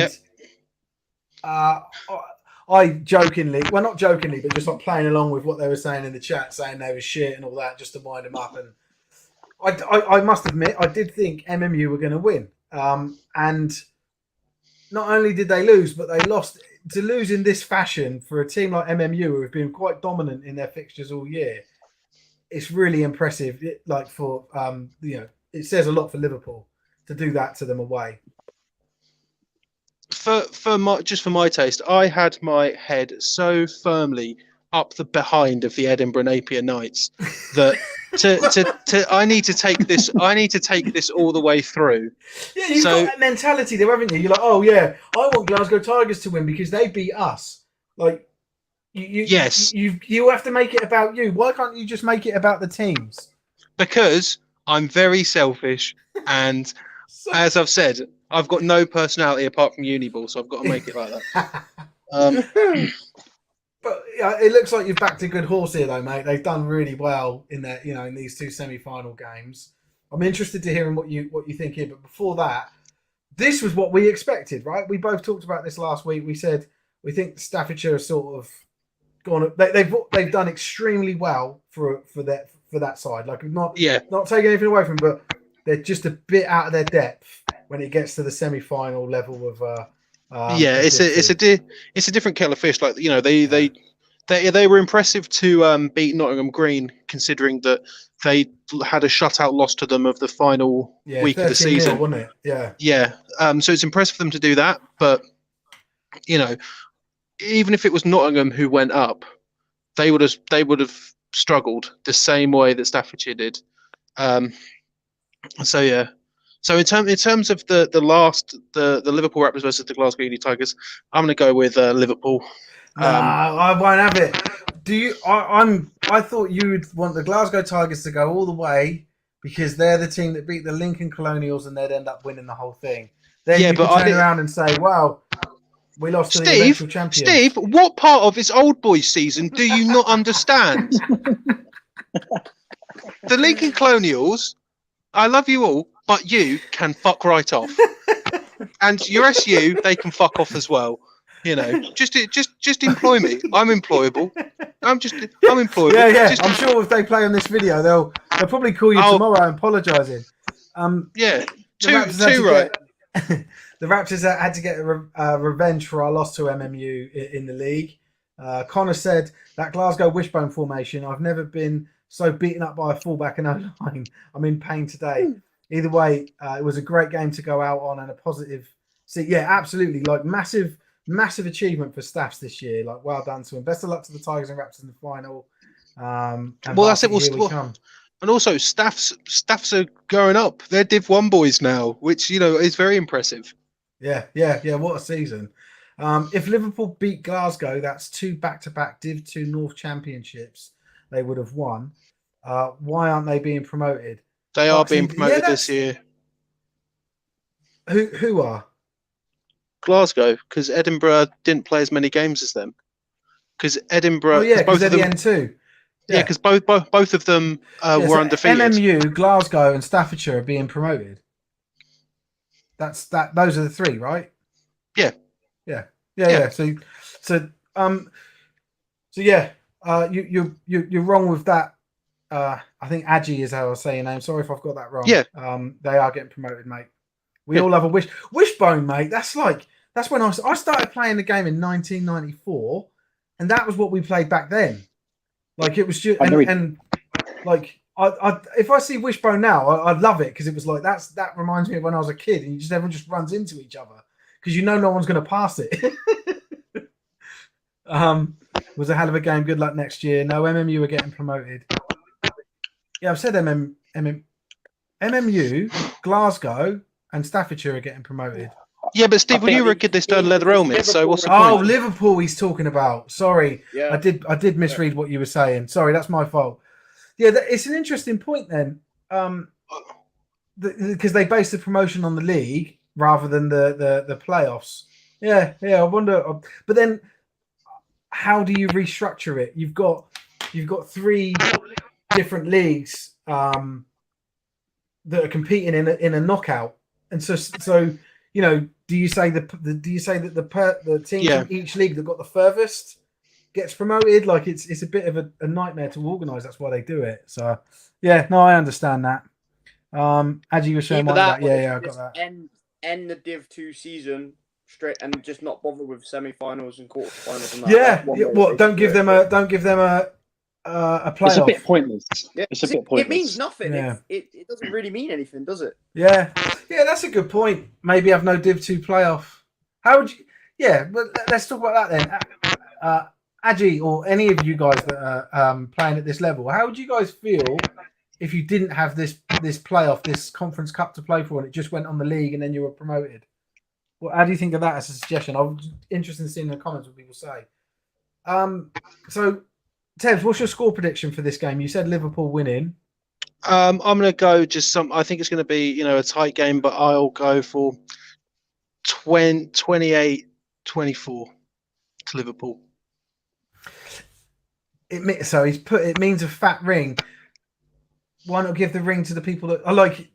I jokingly, well, not jokingly, but just like playing along with what they were saying in the chat, saying they were shit and all that, just to wind them up. And I must admit, I did think MMU were going to win. And not only did they lose, but they lost. To lose in this fashion for a team like MMU, who have been quite dominant in their fixtures all year, it's really impressive. It says a lot for Liverpool to do that to them away. For my taste, I had my head so firmly up the behind of the Edinburgh Napier Knights that I need to take this. I need to take this all the way through. Yeah, you've got that mentality there, haven't you? You're like, oh yeah, I want Glasgow Tigers to win because they beat us. Like, you have to make it about you. Why can't you just make it about the teams? Because I'm very selfish, and as I've said, I've got no personality apart from Uniball, so I've got to make it like that. But it looks like you've backed a good horse here, though, mate. They've done really well in their, in these two semi-final games. I'm interested to hear what you think here. But before that, this was what we expected, right? We both talked about this last week. We said we think Staffordshire are sort of gone. They've done extremely well for that side. Like, not taking anything away from them, but they're just a bit out of their depth when it gets to the semi-final level of. It's a different kettle of fish. Like, they were impressive to beat Nottingham Green, considering that they had a shutout loss to them of the final week of the season, wasn't it? Yeah. Yeah. So it's impressive for them to do that, but even if it was Nottingham who went up, they would have struggled the same way that Staffordshire did. So in terms of the Liverpool Raptors versus the Glasgow Uni Tigers, I'm going to go with Liverpool. I won't have it. I thought you would want the Glasgow Tigers to go all the way because they're the team that beat the Lincoln Colonials and they'd end up winning the whole thing. Then you could turn around and say, "Wow, we lost to the eventual champions." Steve, what part of this old boys season do you not understand? The Lincoln Colonials, I love you all. but you can fuck right off. And your SU, they can fuck off as well. You know, just employ me. I'm employable. I'm employable. Yeah. I'm sure if they play on this video, they'll probably call you tomorrow apologising. Yeah, the Raptors had to get revenge for our loss to MMU in the league. Connor said that Glasgow wishbone formation. I've never been so beaten up by a fullback and O-line. I'm in pain today. Either way, it was a great game to go out on and a positive. See, yeah, absolutely. Like massive achievement for Staffs this year. Like, well done to him. Best of luck to the Tigers and Raptors in the final. That's it. And also, Staffs are going up. They're Div 1 boys now, which, you know, is very impressive. Yeah. What a season. If Liverpool beat Glasgow, that's 2 back-to-back Div 2 North Championships they would have won. Why aren't they being promoted? They are being promoted this year. Who are? Glasgow, because Edinburgh didn't play as many games as them. Because Edinburgh... Oh, yeah, because they're the N2. Yeah, because both of them were undefeated. MMU, Glasgow, and Staffordshire are being promoted. Those are the 3, right? Yeah. So yeah. You're wrong with that. I think Agi is how I was saying your name. Sorry if I've got that wrong. Yeah. They are getting promoted, mate. We all have a wishbone, mate. That's when I started playing the game in 1994, and that was what we played back then. Like it was just and like I if I see wishbone now, I'd love it because it was like that reminds me of when I was a kid and everyone just runs into each other because you know no one's going to pass it. Was a hell of a game. Good luck next year. No, MMU are getting promoted. Yeah, I've said MMU, Glasgow, and Staffordshire are getting promoted. Yeah, but Steve, when you were a kid, they still had leather helmets. So what's the point? Oh, Liverpool he's talking about. Sorry, yeah. I did misread what you were saying. Sorry, that's my fault. Yeah, it's an interesting point then, because they base the promotion on the league rather than the playoffs. Yeah. I wonder, but then how do you restructure it? You've got 3 different leagues that are competing in a knockout, and so. You know, do you say that the team from each league that got the furthest gets promoted? Like it's a bit of a nightmare to organise. That's why they do it. So yeah, no, I understand that. As you were showing that, I got that. End the Div 2 season straight and just not bother with semi-finals and quarterfinals and that. Yeah, what? Don't give them a playoff. It's a bit pointless. Yeah. It's a bit pointless. It means nothing. Yeah. It doesn't really mean anything, does it? Yeah, that's a good point. Maybe have no Div 2 playoff. How would you? Yeah, but let's talk about that then. Agi, or any of you guys that are playing at this level, how would you guys feel if you didn't have this playoff, this Conference Cup to play for, and it just went on the league and then you were promoted? Well, how do you think of that as a suggestion? I'm interested in seeing in the comments what people say. So, Tebbs, what's your score prediction for this game? You said Liverpool winning. I'm going to go I think it's going to be, a tight game, but I'll go for 28-24 to Liverpool. So it means a fat ring. Why not give the ring to the people that I like?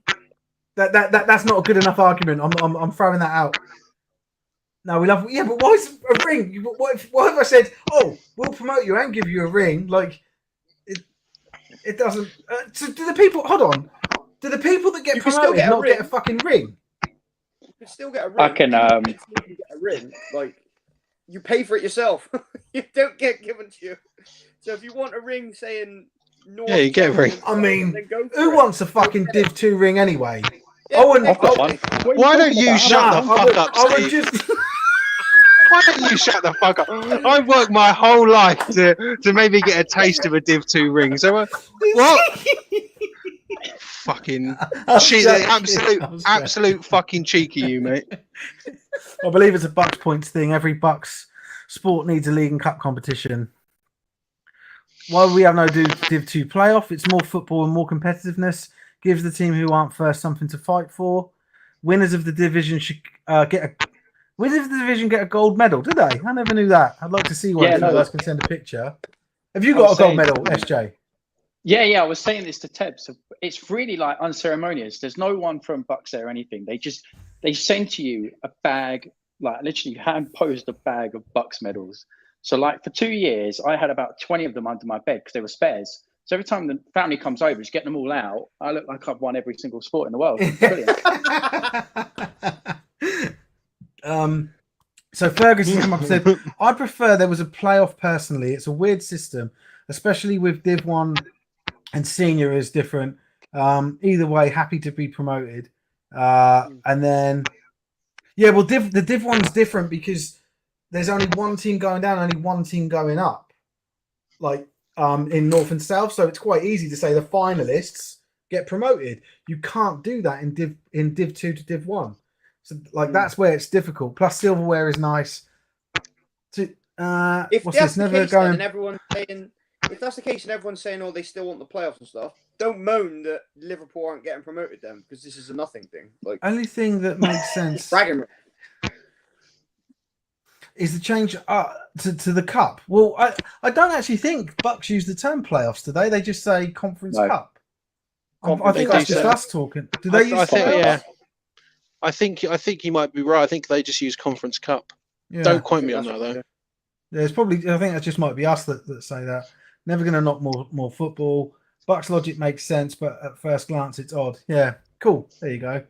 That's not a good enough argument. I'm throwing that out. No, we love. Yeah, but why is a ring? What if I said, "Oh, we'll promote you and give you a ring"? Like, it doesn't. So do the people? Hold on. Do the people that get promoted not get a fucking ring? You can still get a ring. I can. You can get a ring. Like, you pay for it yourself. You don't get given to you. So if you want a ring saying North, you get a ring. I mean, who wants a fucking Div 2 ring anyway? Yeah, I wouldn't. Why don't you shut the fuck up, Steve? I would just. Why don't you shut the fuck up? I worked my whole life to maybe get a taste of a Div 2 ring. So what? Fucking absolute fucking cheeky, you mate. I believe it's a Bucks points thing. Every Bucks sport needs a league and cup competition. While we have no Div 2 playoff, it's more football and more competitiveness. Gives the team who aren't first something to fight for. Winners of the division should Winners of the division get a gold medal, do they? I never knew that. I'd like to see one. You guys can send a picture. Have you got a gold medal, SJ? Yeah. I was saying this to Tebbs. It's really like unceremonious. There's no one from Bucks there or anything. They send to you a bag, like literally hand posed a bag of Bucks medals. So like for 2 years, I had about 20 of them under my bed because they were spares. So every time the family comes over, just getting them all out, I look like I've won every single sport in the world. It's brilliant. So Ferguson's come up and said, I prefer there was a playoff personally. It's a weird system, especially with Div 1 and Senior is different. Either way, happy to be promoted. And then, well, the Div 1's different because there's only one team going down, only one team going up. Like in North and South, so it's quite easy to say the finalists get promoted. You can't do that in Div 2 to Div 1. So that's where it's difficult. Plus silverware is nice. If that's the case, and everyone's saying, if that's the case and everyone's saying, oh, they still want the playoffs and stuff, don't moan that Liverpool aren't getting promoted then, because this is a nothing thing. Like, only thing that makes sense is the change to the cup. Well, I don't actually think Bucks use the term playoffs today. They just say Conference Cup. I think that's just us talking. Do they use playoffs? Yeah. I think you might be right. I think they just use Conference Cup. Yeah, don't quote me on that though. Yeah, it's probably. I think that just might be us that say that. Never going to knock more football. Bucks logic makes sense, but at first glance it's odd. Yeah, cool. There you go.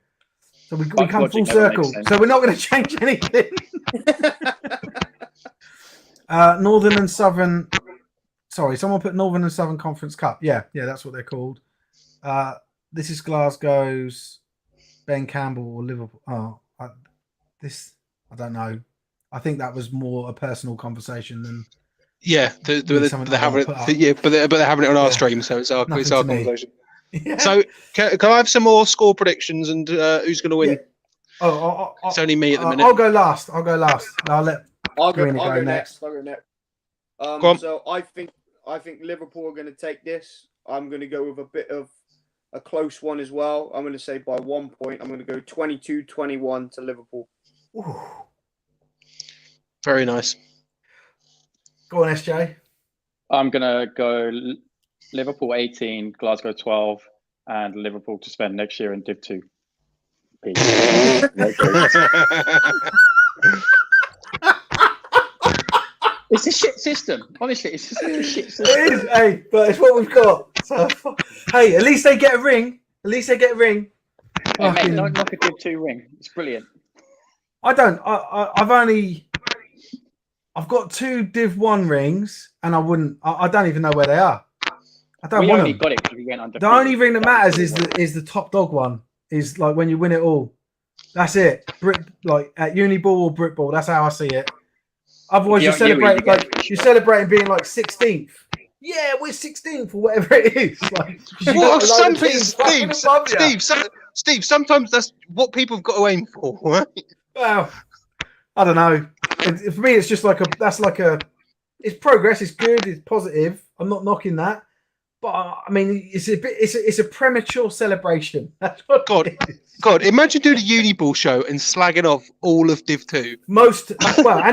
So we come full circle. So we're not going to change anything. Northern and Southern. Sorry, someone put Northern and Southern Conference Cup. Yeah, that's what they're called. This is Glasgow's Ben Campbell or Liverpool. I don't know. I think that was more a personal conversation than. Yeah, they're having it. But they're having it on our stream, so it's our conversation. Yeah. So can I have some more score predictions and who's going to win? Yeah. It's only me at the minute. I'll go last. I'll let. I'll go next. So I think Liverpool are going to take this. I'm going to go with a bit of a close one as well. I'm going to say by 1 point. I'm going to go 22-21 to Liverpool. Ooh. Very nice. Go on, SJ. I'm going to go Liverpool 18, Glasgow 12, and Liverpool to spend next year in Div 2. It's a shit system. Honestly, it's just a shit system. It is, hey, but it's what we've got. So, hey, at least they get a ring. Hey, mate, don't knock a Div 2 ring. It's brilliant. I don't. I've got 2 Div 1 rings, and I don't even know where they are. I don't want them. Got it because we went under. The only ring that matters is the top dog one. Is like when you win it all. That's it. Like at Uniball or Britball. That's how I see it. Otherwise, you're celebrating being like 16th. Yeah, we're 16th or whatever it is. Like, Steve. Sometimes that's what people have got to aim for, right? Well, I don't know. For me, it's just it's progress. It's good. It's positive. I'm not knocking that, but I mean, it's a premature celebration. That's what. God, imagine doing a Uniball show and slagging off all of Div 2. And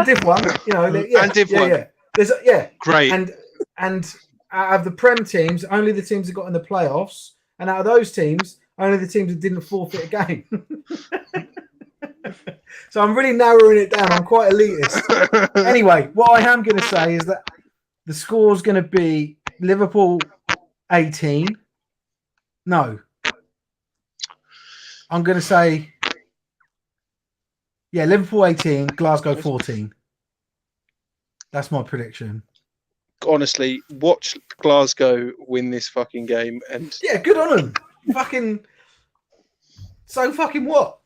Div 1, and Div 1. Yeah. There's great. And out of the Prem teams, only the teams that got in the playoffs, and out of those teams, only the teams that didn't forfeit a game. So I'm really narrowing it down. I'm quite elitist. Anyway, what I am going to say is that the score is going to be Liverpool 18. No. I'm going to say, Liverpool 18, Glasgow 14. That's my prediction. Honestly, watch Glasgow win this fucking game. And good on them. Fucking. So fucking what?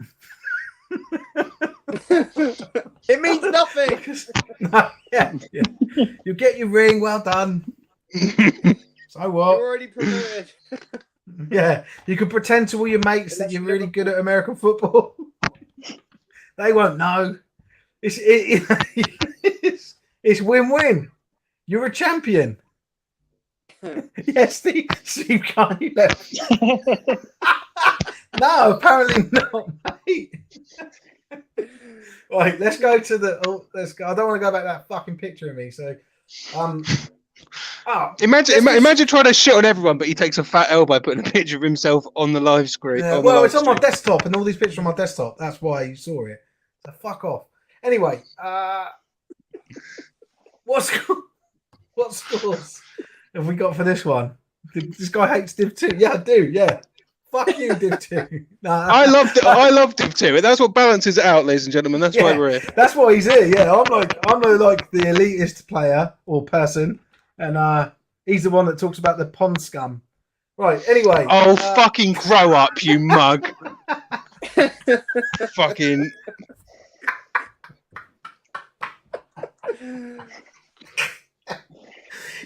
It means nothing. You get your ring. Well done. So what? You're already promoted. Yeah, you can pretend to all your mates that you're really good at American football. They won't know. It's win-win. You're a champion. Yes, Steve Carney left. No, apparently not, mate. Right, let's go to the. Let's go. I don't want to go back to that fucking picture of me. So, Imagine trying to shit on everyone, but he takes a fat L by putting a picture of himself on the live screen. Yeah, well, it's on my desktop, and all these pictures on my desktop. That's why you saw it. So fuck off. Anyway, what scores have we got for this one? This guy hates Div 2. Yeah, I do. Yeah. Fuck you, Div 2. Nah. I love Div 2. That's what balances it out, ladies and gentlemen. That's why we're here. That's why he's here. Yeah, I'm like the elitist player or person, and he's the one that talks about the pond scum. Right. Anyway. Oh, fucking grow up, you mug. Fucking.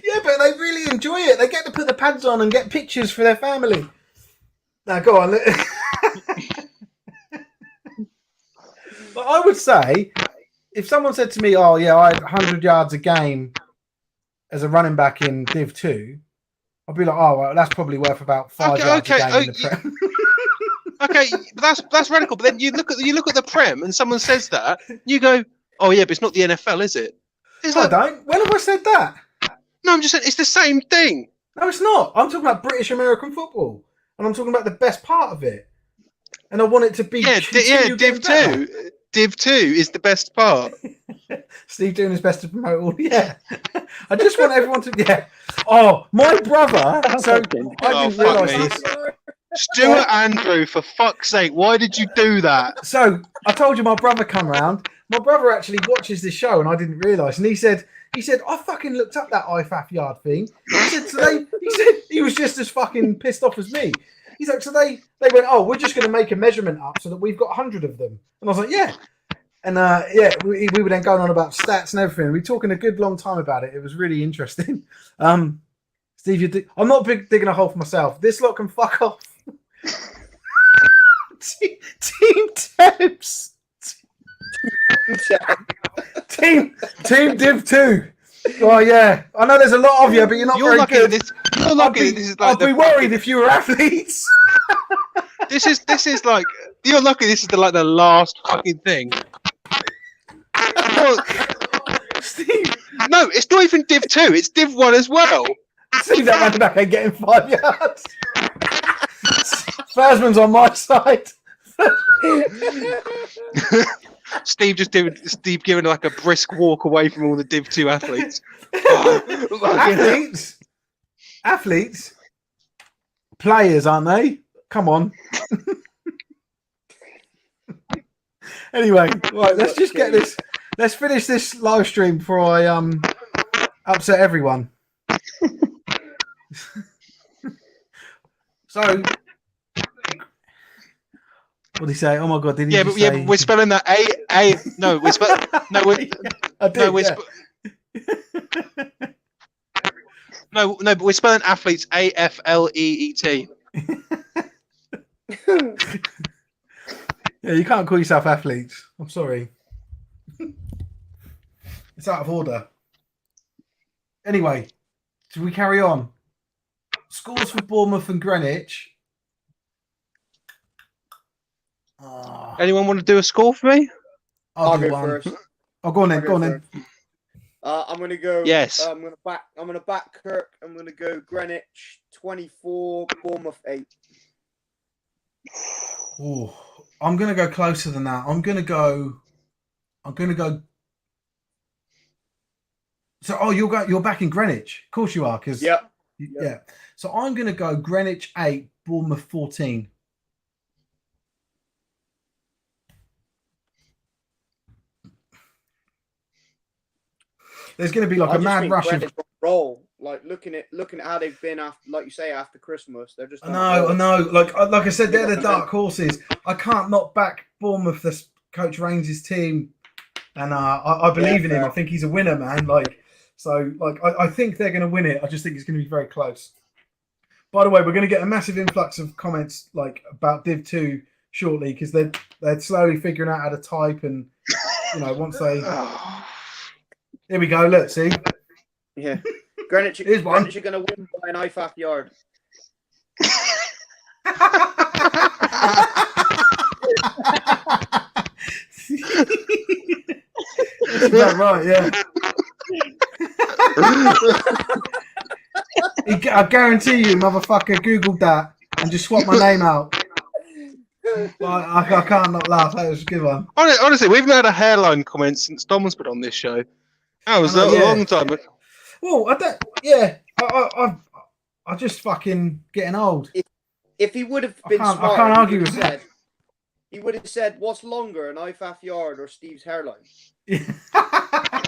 Yeah, but they really enjoy it. They get to put the pads on and get pictures for their family. Now, go on. But I would say, if someone said to me, "Oh, yeah, I had 100 yards a game as a running back in Div 2," I'd be like, "Oh, well, that's probably worth about 5 yards a game in the Prem." Okay, but that's radical. But then you look at the Prem, and someone says that, you go, "Oh yeah, but it's not the NFL, is it?" I don't. When have I said that? No, I'm just saying it's the same thing. No, it's not. I'm talking about British American football, and I'm talking about the best part of it. And I want it to be Div 2. Div 2 is the best part. Steve doing his best to promote all. Yeah, I just want everyone to. Yeah. Oh, my brother. So I didn't realise this. Stuart Andrew, for fuck's sake, why did you do that? So I told you my brother come round. My brother actually watches this show, and I didn't realise. And he said, I fucking looked up that IFAF yard thing. He said he was just as fucking pissed off as me. He's like, so they went, oh, we're just going to make a measurement up so that we've got 100 of them. And I was like, yeah. And we were then going on about stats and everything. We were talking a good long time about it. It was really interesting. Steve, I'm not digging a hole for myself. This lot can fuck off. Team Tebbs. Team Div 2. Oh yeah, I know there's a lot of you, but you're not very good. You're lucky. This is like I'd be worried if you were athletes. This is like you're lucky. This is the last fucking thing. Steve, no, it's not even Div 2. It's Div 1 as well. See that running back ain't getting 5 yards. Fasman's on my side. Steve giving like a brisk walk away from all the Div 2 athletes. Athletes, players, aren't they? Come on. Anyway, right, let's just get this. Let's finish this live stream before I upset everyone. So, what did he say? Oh my god! Did he? But we're spelling that A. No, we're spelling. No, but we're spelling athletes AFLEET. Yeah, you can't call yourself athletes. I'm sorry. It's out of order. Anyway, should we carry on? Scores for Bournemouth and Greenwich. Anyone want to do a score for me? I'll do one. First. Oh, go on then. I'm going to go. Yes. I'm going to back Kirk. I'm going to go Greenwich 24, Bournemouth 8. Oh, I'm going to go closer than that. I'm going to go. So, you're back in Greenwich. Of course you are, because yeah. So I'm going to go Greenwich 8, Bournemouth 14. There's going to be like a mad rush of roll. Like looking at how they've been after, like you say, after Christmas. They're just. I know. Like I said, they're the dark horses. I can't not back Bournemouth. This Coach Rains' team, and I believe in him. I think he's a winner, man. I think they're going to win it. I just think it's going to be very close. By the way, we're going to get a massive influx of comments about Div 2 shortly because they're slowly figuring out how to type and once they. Here we go. Let's see. Yeah. Greenwich are going to win by an IFAF yard. That's about right, yeah. I guarantee you, motherfucker, Googled that and just swapped my name out. I can't not laugh. That was a good one. Honestly, we've had a hairline comment since Dom's been on this show. That was a long time. Well, I don't. Yeah, I just fucking getting old. If he would have been smart, I can't argue with that. He would have said, "What's longer, an IFAF yard or Steve's hairline?"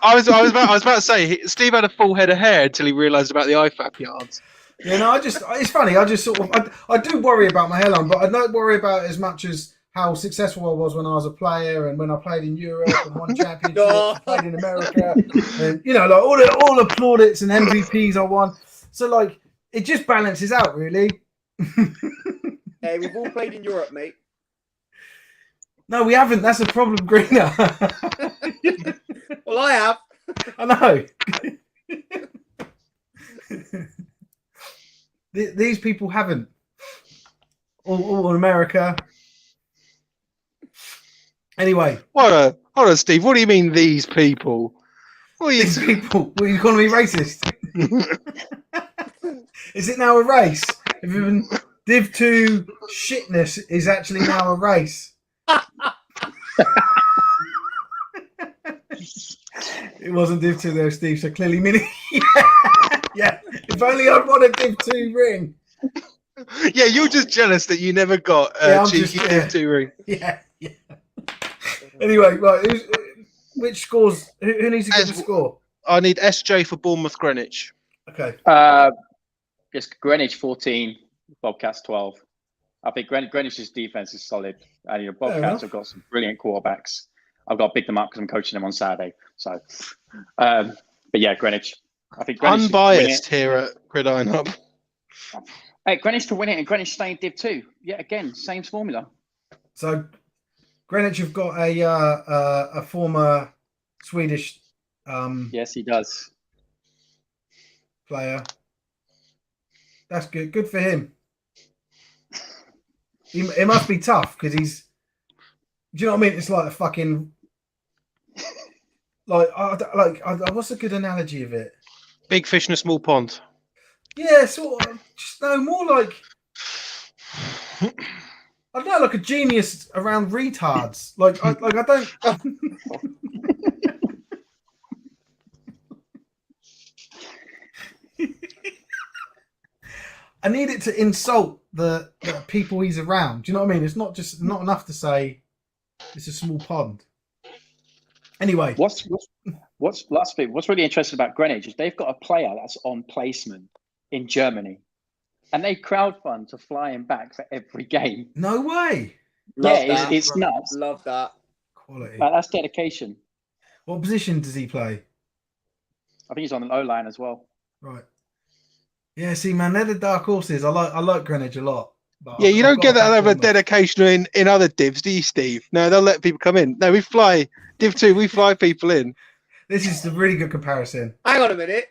I was about to say Steve had a full head of hair until he realised about the IFAP yards. Yeah, no, it's funny. I just sort of I do worry about my hairline, but I don't worry about it as much as how successful I was when I was a player and when I played in Europe and won championships, played in America, and like all the plaudits and MVPs I won. So like it just balances out, really. Hey, we've all played in Europe, mate. No, we haven't. That's a problem, Greener. Well, I have. I know. These people haven't. All in America. Anyway. Hold on, Steve. What do you mean, these people? These people? What, are you calling me racist? Is it now a race? Even Div 2 shitness is actually now a race. It wasn't Div 2 though, Steve, so clearly Mini. Yeah. If only I'd won a Div 2 ring. Yeah, you're just jealous that you never got a cheeky Div 2 ring. Yeah. Anyway, right, which scores? Who needs to give the score? I need SJ for Bournemouth Greenwich. Okay. It's Greenwich 14, Bobcats 12. I think Greenwich's defense is solid, and Bobcats have got some brilliant quarterbacks. I've got to pick them up because I'm coaching them on Saturday. So, but yeah, Greenwich. I think Greenwich unbiased here at Gridiron Hub. Hey, Greenwich to win it, and Greenwich stay in Div 2. Yeah, again, same formula. So, Greenwich have got a former Swedish. Yes, he does. Player. That's good. Good for him. It must be tough because he's. Do you know what I mean? It's like a fucking. What's a good analogy of it? Big fish in a small pond. Yeah, sort of. Just no, more like. I don't know, like a genius around retards. I don't. I need it to insult the people he's around. Do you know what I mean? It's not enough to say it's a small pond. Anyway, what's really interesting about Greenwich is they've got a player that's on placement in Germany, and they crowdfund to fly him back for every game. No way. It's nuts. Love that. Quality. That's dedication. What position does he play? I think he's on the O line as well. Right. Yeah, see, man, they're the dark horses. I like Greenwich a lot. Yeah, you don't get that level of dedication in other divs, do you, Steve? No, they'll let people come in. No, we fly Div 2. We fly people in. This is a really good comparison. Hang on a minute.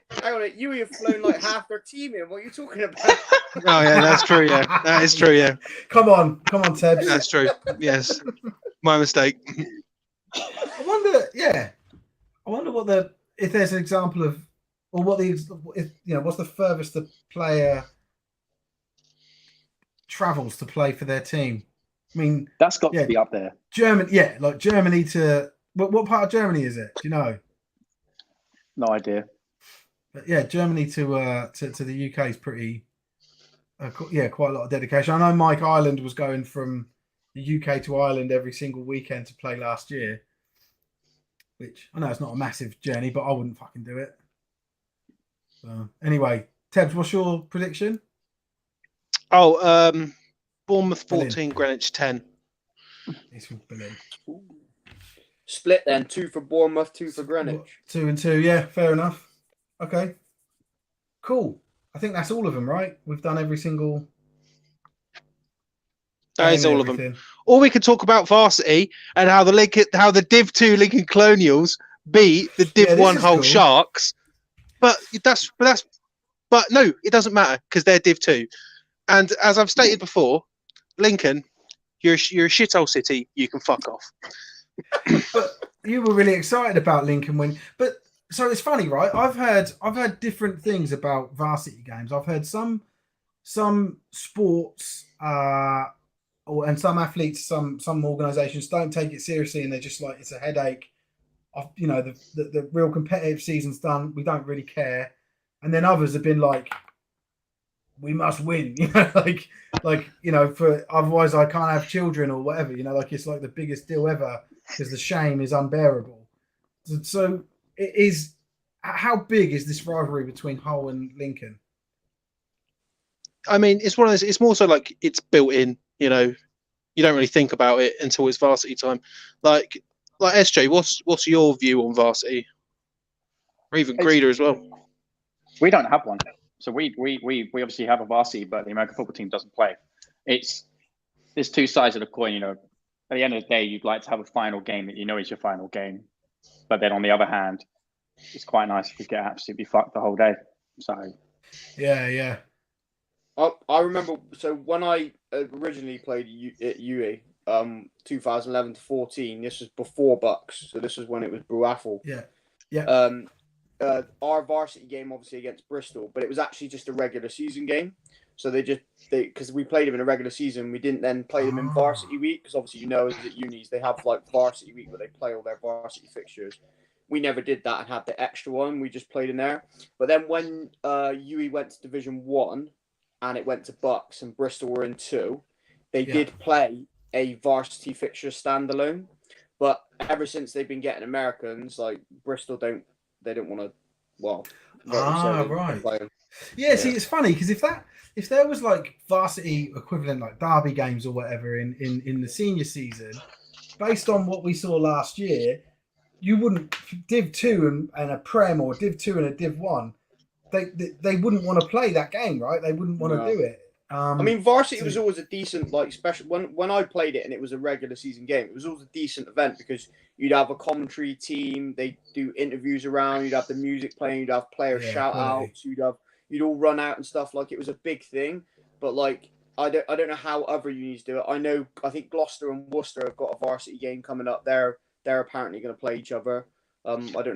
You have flown like half their team in. What are you talking about? Oh yeah, that's true. Yeah, that is true. Yeah. Come on, Tebbs. That's true. Yes, my mistake. I wonder if there's an example of. Or what's the furthest the player travels to play for their team? I mean, that's got to be up there. Germany, like Germany to what part of Germany is it? Do you know? No idea. But yeah, Germany to the UK is pretty. Quite a lot of dedication. I know Mike Ireland was going from the UK to Ireland every single weekend to play last year, which I know it's not a massive journey, but I wouldn't fucking do it. So, anyway, Tebbs, what's your prediction? Oh, Bournemouth 14, Greenwich 10. It's with Billy. Split then, 2 for Bournemouth, 2 for Greenwich. 2 and 2, yeah, fair enough. Okay, cool. I think that's all of them, right? We've done every single. That is all of them. Or we could talk about varsity and how the Div 2 Lincoln Colonials beat the Div 1 Hull Sharks. But no, it doesn't matter because they're Div 2. And as I've stated before, Lincoln, you're a shithole city. You can fuck off. But you were really excited about Lincoln but So it's funny, right? I've heard different things about varsity games. I've heard some sports and some athletes, some organisations don't take it seriously, and they're just like, it's a headache. The real competitive season's done. We don't really care. And then others have been like, we must win, for otherwise I can't have children or whatever. It's like the biggest deal ever because the shame is unbearable. So it is. How big is this rivalry between Hull and Lincoln? I mean, it's one of those. It's more so like it's built in. You don't really think about it until it's varsity time. Like SJ, what's your view on varsity, or even Greeder as well? We don't have one, so we obviously have a varsity, but the American football team doesn't play. There's two sides of the coin. At the end of the day, you'd like to have a final game that is your final game, but then on the other hand, it's quite nice if you get absolutely fucked the whole day. So yeah. I remember. So when I originally played at UE, 2011 to 14, this was before Bucks. So this was when it was Bruaffle. Yeah. Our varsity game obviously against Bristol, but it was actually just a regular season game. So because we played them in a regular season, we didn't then play them in varsity week, because obviously as at unis they have like varsity week where they play all their varsity fixtures. We never did that and had the extra one. We just played in there. But then when UE went to Division 1 and it went to Bucks and Bristol were in 2, they did play a varsity fixture standalone. But ever since they've been getting Americans, like Bristol don't want to, right. Yeah, see, it's funny because if there was like varsity equivalent like derby games or whatever in the senior season, based on what we saw last year, you wouldn't Div 2 and a Prem or Div 2 and a Div 1. They wouldn't want to play that game, right? They wouldn't want to do it. I mean, varsity was always a decent, like, special. When I played it and it was a regular season game, it was always a decent event because you'd have a commentary team, they do interviews around, you'd have the music playing, you'd have player shout outs, you'd all run out and stuff. Like, it was a big thing. But like, I don't know how other unis do it. I think Gloucester and Worcester have got a varsity game coming up. They're apparently going to play each other. I don't know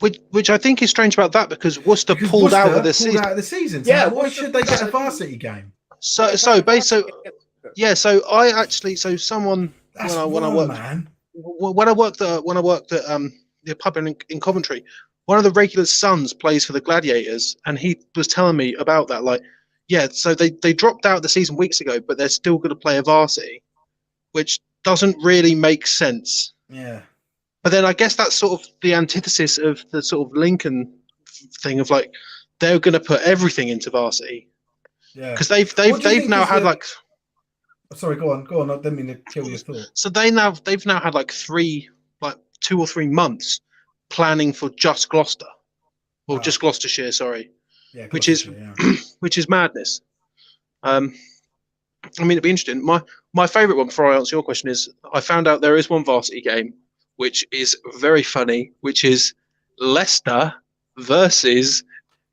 which I think is strange about that because Worcester pulled out of the season. So yeah, why should they get a varsity game? So I actually someone when I worked at the pub in Coventry, one of the regular sons plays for the Gladiators, and he was telling me about that. Like, so they dropped out the season weeks ago, but they're still going to play a varsity, which doesn't really make sense. Yeah. But then I guess that's sort of the antithesis of the sort of Lincoln thing of like they're going to put everything into varsity. Yeah. Because they've now had like. Sorry, go on. I didn't mean to kill your thought. So they've now had like 2 or 3 months planning for just Gloucester, or just Gloucestershire. Sorry. Yeah. Which is madness. I mean, it'd be interesting. My favourite one, before I answer your question, is I found out there is one varsity game which is very funny, which is Leicester versus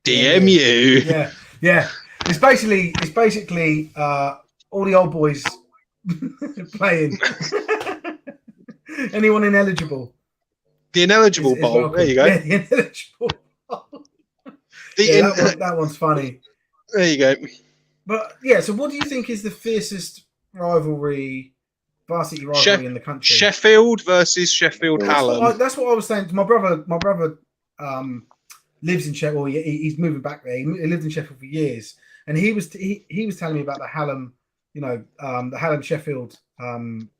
DMU. Yeah. It's basically all the old boys playing. Anyone ineligible? The ineligible bowl. There you go. Yeah, the ineligible bowl. That one's funny. There you go. But so what do you think is the fiercest varsity rivalry in the country? Sheffield versus Sheffield Hallam. That's what I was saying. My brother lives in Sheffield. He's moving back there. He lived in Sheffield for years, and he was telling me about the Hallam, the Hallam Sheffield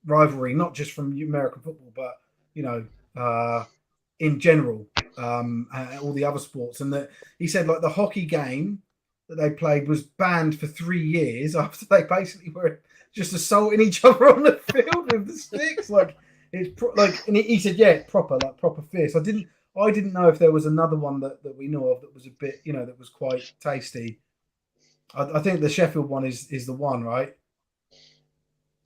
rivalry, not just from American football, but in general, all the other sports. And that he said like the hockey game that they played was banned for 3 years after they basically were just assaulting each other on the field with the sticks. Like it's and he said, proper fierce. I didn't know if there was another one that we know of that was a bit, that was quite tasty. I think the Sheffield one is the one, right?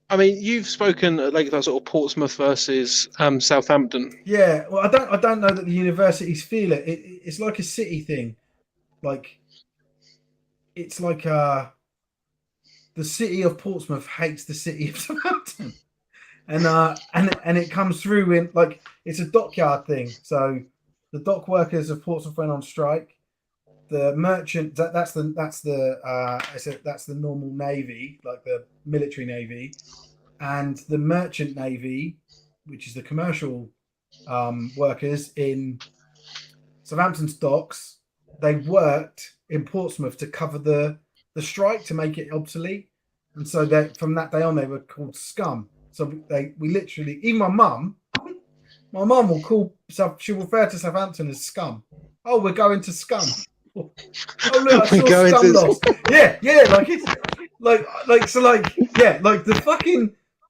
I mean, you've spoken at like that sort of Portsmouth versus Southampton. Yeah, well, I don't know that the universities feel it. It's like a city thing. Like it's like the city of Portsmouth hates the city of Southampton. and it comes through in like it's a dockyard thing. So the dock workers of Portsmouth went on strike. The merchant that's the normal navy, like the military navy, and the merchant navy, which is the commercial workers in Southampton's docks. They worked in Portsmouth to cover the strike to make it obsolete, and so from that day on they were called scum. So we literally, even my mum will refer to Southampton as scum. Oh, we're going to scum. Oh look, I saw scum lost. Yeah, like it's like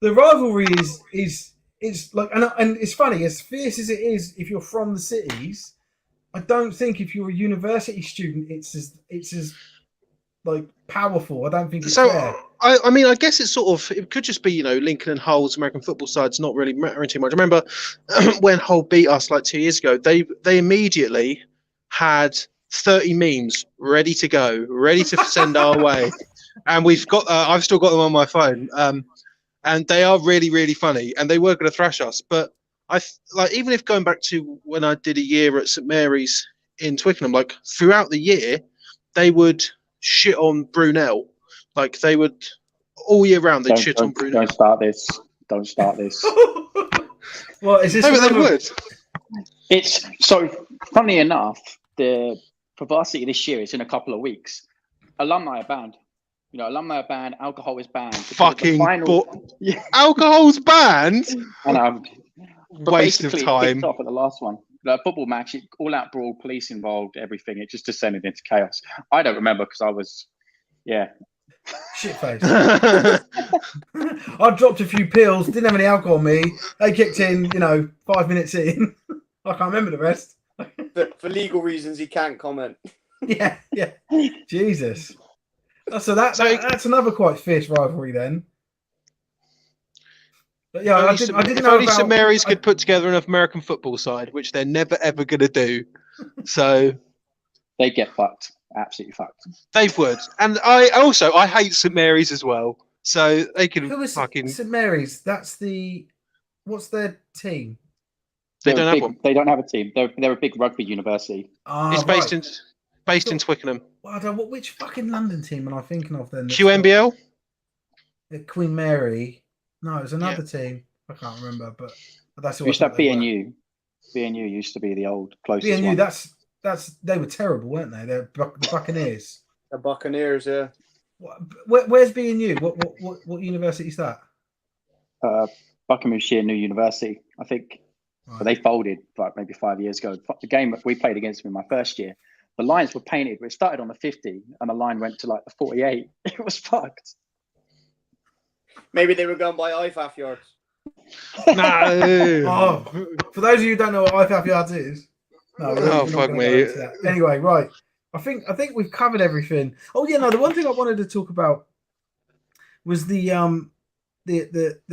the rivalry is like, and it's funny, as fierce as it is if you're from the cities. I don't think if you're a university student it's as like powerful. I don't think it's fair. I mean, I guess it's sort of, it could just be, Lincoln and Hull's American football side's not really mattering too much. I remember when Hull beat us like 2 years ago, they immediately had 30 memes ready to go, ready to send our way, and we've got I've still got them on my phone, and they are really, really funny, and they were going to thrash us. But even if going back to when I did a year at St Mary's in Twickenham, like throughout the year they would shit on Brunel, like they would all year round they'd shit on Brunel. Don't start this. Well, is this they would. It's so funny enough, the for varsity this year, it's in a couple of weeks. Alumni are banned. Alumni are banned. Alcohol is banned. Alcohol's banned. And waste of time. It off at the last one. The football match, all-out brawl, police involved, everything. It just descended into chaos. I don't remember because I was, shit face. I dropped a few pills. Didn't have any alcohol on me. They kicked in, 5 minutes in. I can't remember the rest. But for legal reasons, he can't comment. Yeah. Jesus. So that's another quite fierce rivalry then. But yeah, I didn't know only St Mary's could put together an American football side, which they're never ever going to do. So they get fucked, absolutely fucked. They would, and I hate St Mary's as well. So they can fucking St Mary's. What's their team? They don't have one. They don't have a team. They're a big rugby university. It's based in Twickenham. Well, which fucking London team am I thinking of then? QMBL? Queen Mary. No, it was another team. I can't remember, but that's what. Used to have BNU. BNU used to be the old closest BNU, one. that's they were terrible, weren't they? They're the Buccaneers. The Buccaneers, yeah. Where's BNU? What university is that? Buckinghamshire New University, I think. Right. But they folded maybe 5 years ago. The game that we played against them in my first year, the lines were painted. It started on the 50 and the line went to like the 48. It was fucked. Maybe they were going by IFAF yards. No. For those of you who don't know what IFAF yards is, fuck me. Anyway, right. I think we've covered everything. Oh yeah, no. The one thing I wanted to talk about was the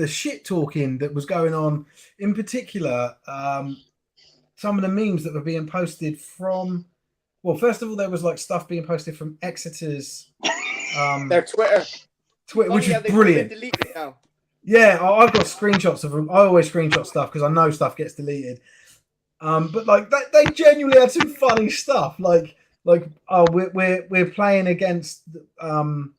shit talking that was going on. In particular, some of the memes that were being posted from. Well, first of all, there was like stuff being posted from Exeter's. Their Twitter, which is brilliant. Deleted now. Yeah, I've got screenshots of them. I always screenshot stuff because I know stuff gets deleted. But like they genuinely had some funny stuff. Like we're playing against the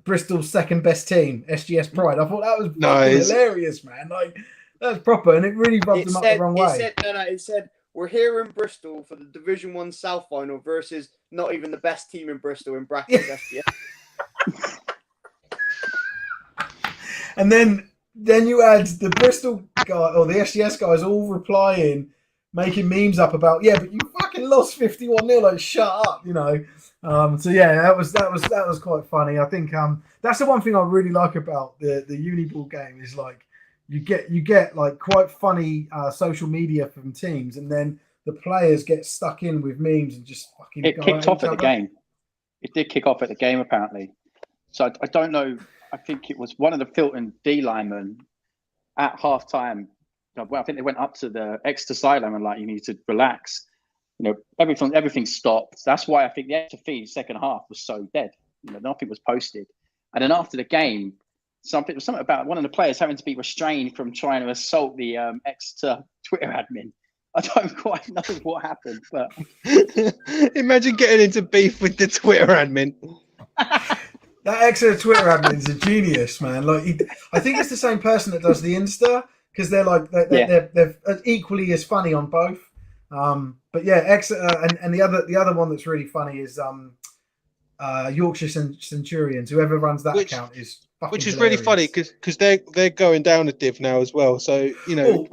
Bristol's second best team, SGS Pride. I thought that was nice. Hilarious, man. Like that's proper, and it really rubbed them up the wrong way. It said we're here in Bristol for the Division 1 South final versus not even the best team in Bristol in brackets SGS. And then you add the Bristol guy or the SGS guys all replying, making memes up about but you fucking lost 51-0. Like shut up, So yeah, that was quite funny. I think that's the one thing I really like about the Uniball game is like you get like quite funny social media from teams, and then the players get stuck in with memes and just fucking. It kicked off at the game. It did kick off at the game apparently. So I don't know. I think it was one of the Filton D linemen at half time. Well, I think they went up to the Exeter sideline and like, you need to relax. Everything stopped. That's why I think the extra feed second half was so dead. Nothing was posted. And then after the game, something about one of the players having to be restrained from trying to assault the Exeter Twitter admin. I don't quite know what happened, but imagine getting into beef with the Twitter admin. That Exeter Twitter admin's a genius, man. Like, I think it's the same person that does the Insta, because they're equally as funny on both. But yeah, Exeter and the other one that's really funny is Yorkshire Centurions. Whoever runs that account is fucking which is hilarious. really funny because they're going down a div now as well. So you know,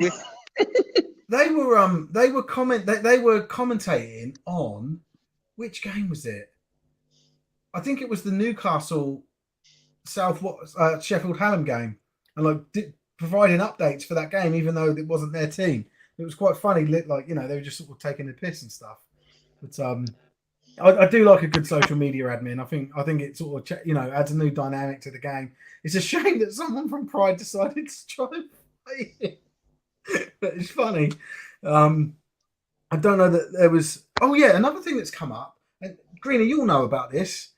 they were commentating on which game was it? I think it was the Newcastle Sheffield Hallam game, and like providing updates for that game, even though it wasn't their team. It was quite funny. Like, you know, they were just sort of taking the piss and stuff. But I do like a good social media admin. I think it sort of, you know, adds a new dynamic to the game. It's a shame that someone from Pride decided to try and play it. But it's funny. I don't know that there was. Oh yeah, another thing that's come up. And Greena, you'll know about this.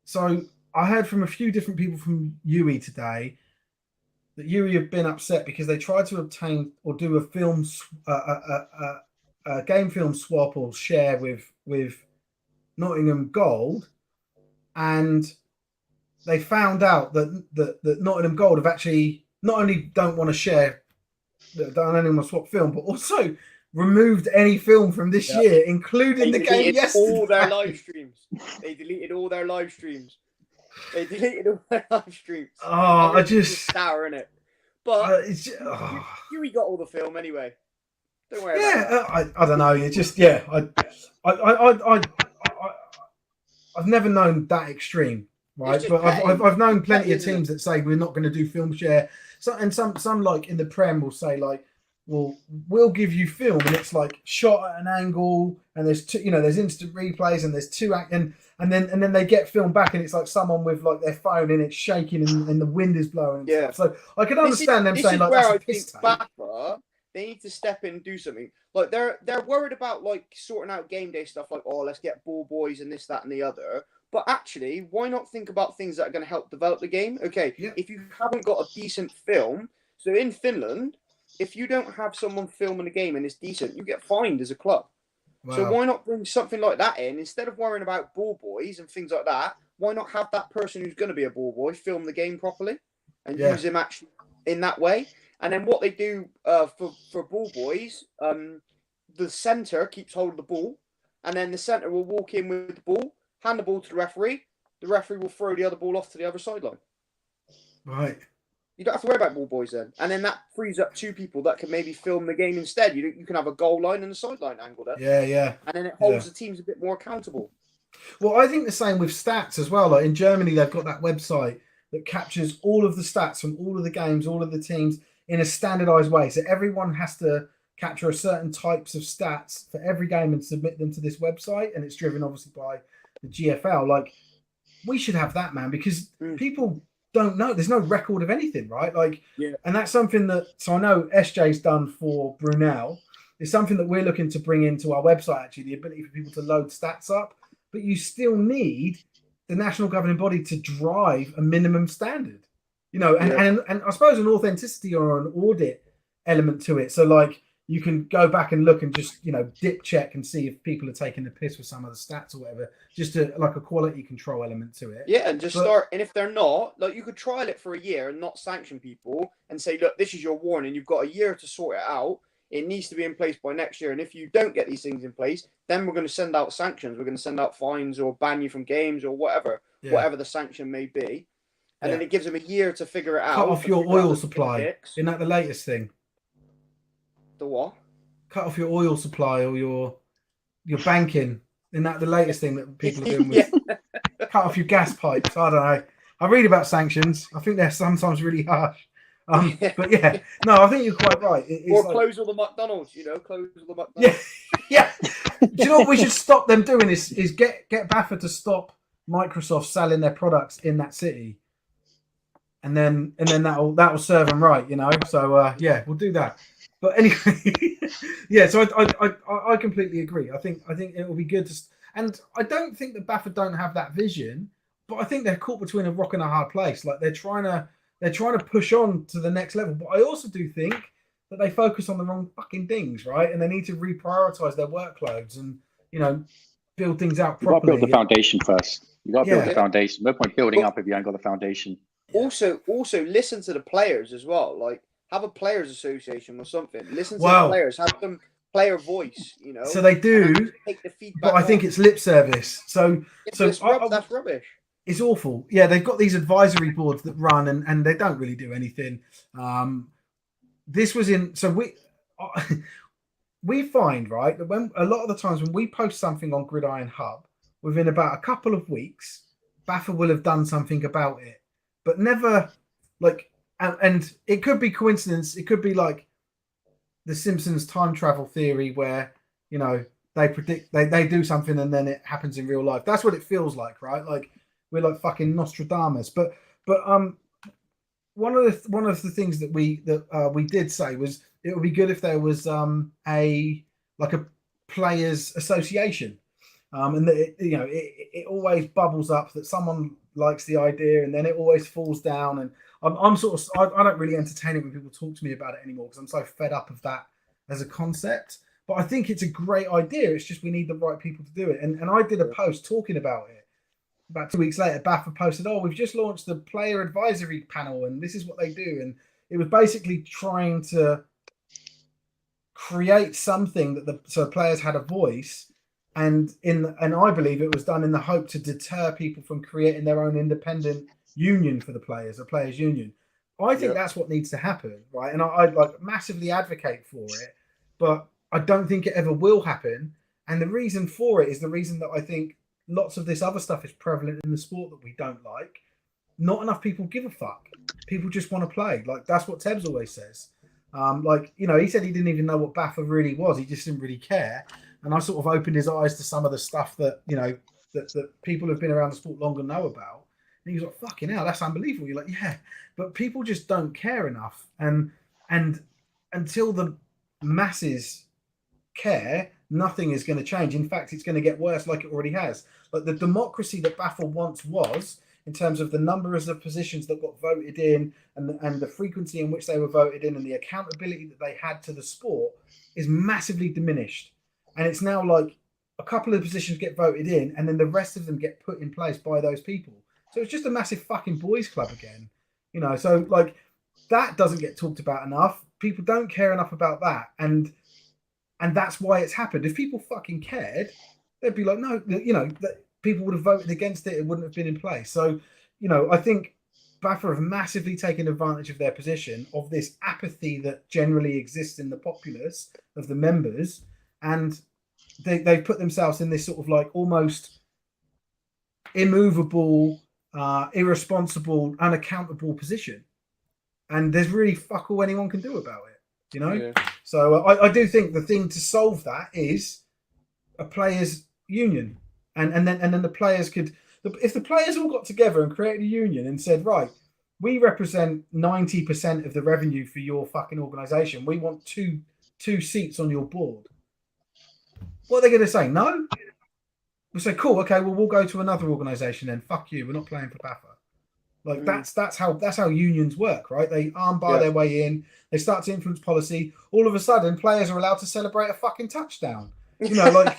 So I heard from a few different people from UE today that UE have been upset because they tried to obtain or do a film, a game film swap or share with Nottingham Gold, and they found out that Nottingham Gold have actually not only don't want to share, don't only want to swap film, but also removed any film from this year, including the game yesterday. All their live streams. They deleted all their live streams. Oh, I just sour in it. But we got all the film anyway. Don't worry about it. I don't know. It's just I've never known that extreme, right? But I've known plenty of teams that say we're not going to do film share. So and some like in the Prem will say like, well, we'll give you film, and it's like shot at an angle, and there's two, you know, there's instant replays, and there's two and then they get film back, and it's like someone with like their phone and it's shaking, and the wind is blowing. And stuff. So I can understand them saying like, that's a piss take. They need to step in and do something. Like they're worried about like sorting out game day stuff, like, oh, let's get ball boys and this, that, and the other. But actually, why not think about things that are going to help develop the game? Okay, if you haven't got a decent film, so in Finland, if you don't have someone filming a game and it's decent, you get fined as a club. Wow. So why not bring something like that in instead of worrying about ball boys and things like that? Why not have that person who's going to be a ball boy film the game properly and use him actually in that way? And then what they do for ball boys, the centre keeps hold of the ball, and then the centre will walk in with the ball, hand the ball to the referee. The referee will throw the other ball off to the other sideline. Right. You don't have to worry about ball boys then. And then that frees up two people that can maybe film the game instead. You can have a goal line and a sideline angle there. Yeah. And then it holds the teams a bit more accountable. Well, I think the same with stats as well. Like in Germany, they've got that website that captures all of the stats from all of the games, all of the teams in a standardized way. So everyone has to capture a certain types of stats for every game and submit them to this website. And it's driven obviously by the GFL. Like, we should have that, man, because people don't know. There's no record of anything, right? Like, and that's something that, so I know SJ's done for Brunel. It's something that we're looking to bring into our website, actually, the ability for people to load stats up, but you still need the national governing body to drive a minimum standard, you know, and I suppose an authenticity or an audit element to it. So like, you can go back and look and just, you know, dip check and see if people are taking the piss with some of the stats or whatever, just to like a quality control element to it. Yeah, and just start. And if they're not, like, you could trial it for a year and not sanction people and say, look, this is your warning. You've got a year to sort it out. It needs to be in place by next year. And if you don't get these things in place, then we're going to send out sanctions. We're going to send out fines or ban you from games or whatever the sanction may be. And then it gives them a year to figure it out. Cut off your oil supply. Isn't that the latest thing? The what? Cut off your oil supply or your banking. Isn't that the latest thing that people are doing with? Cut off your gas pipes. I don't know. I read about sanctions. I think they're sometimes really harsh. But yeah, no, I think you're quite right. Or close all the McDonald's, you know, close all the McDonald's. Yeah. Do you know what we should stop them doing is get BAFTA to stop Microsoft selling their products in that city. And then that'll serve them right, you know. So we'll do that. But anyway, so I completely agree. I think it will be good to, and I don't think that BAFTA don't have that vision, but I think they're caught between a rock and a hard place. Like they're trying to push on to the next level. But I also do think that they focus on the wrong fucking things, right? And they need to reprioritize their workloads and, build things out properly. You got to build the foundation first. You got to build the foundation. No point building up if you ain't got the foundation. Also, listen to the players as well. Like, have a players' association or something. Listen to the players. Have some player voice. So they do. Take the feedback. But I think it's lip service. That's rubbish. It's awful. Yeah, they've got these advisory boards that run, and they don't really do anything. This was in. So we find, right, that when a lot of the times when we post something on Gridiron Hub, within about a couple of weeks, BAFA will have done something about it, but never and it could be coincidence. It could be like the Simpsons time travel theory where, they predict, they do something and then it happens in real life. That's what it feels like, right? Like we're like fucking Nostradamus. But one of the things that we did say was it would be good if there was a players association, and that it always bubbles up that someone likes the idea and then it always falls down. And I'm sort of I don't really entertain it when people talk to me about it anymore because I'm so fed up of that as a concept. But I think it's a great idea. It's just we need the right people to do it. And I did a post talking about it. About 2 weeks later, BAFA posted, we've just launched the player advisory panel and this is what they do. And it was basically trying to create something that so players had a voice, and I believe it was done in the hope to deter people from creating their own independent union for the players, a players union. I think that's what needs to happen, right? And I massively advocate for it, but I don't think it ever will happen. And the reason for it is the reason that I think lots of this other stuff is prevalent in the sport that we don't like. Not enough people give a fuck. People just want to play. Like that's what Tebbs always says. He said he didn't even know what BAFA really was. He just didn't really care. And I sort of opened his eyes to some of the stuff that, that people who've been around the sport longer know about. And he was like, fucking hell, that's unbelievable. You're like, yeah, but people just don't care enough. And until the masses care, nothing is going to change. In fact, it's going to get worse like it already has. Like the democracy that BAFA once was, in terms of the numbers of positions that got voted in and the frequency in which they were voted in and the accountability that they had to the sport, is massively diminished. And it's now like a couple of positions get voted in and then the rest of them get put in place by those people. So it's just a massive fucking boys club again. So like that doesn't get talked about enough. People don't care enough about that. And that's why it's happened. If people fucking cared, they'd be like, no, that people would have voted against it. It wouldn't have been in place. So, I think BAFA have massively taken advantage of their position, of this apathy that generally exists in the populace of the members. And they've put themselves in this sort of like almost immovable, irresponsible, unaccountable position. And there's really fuck all anyone can do about it, Yeah. So I do think the thing to solve that is a players' union. And then the players could, if the players all got together and created a union and said, right, we represent 90% of the revenue for your fucking organisation. We want two seats on your board. What are they going to say? No? We'll say, cool, okay, well, we'll go to another organisation then. Fuck you, we're not playing for BAFA. Like that's how unions work, right? They armbar their way in. They start to influence policy. All of a sudden, players are allowed to celebrate a fucking touchdown. Do you know what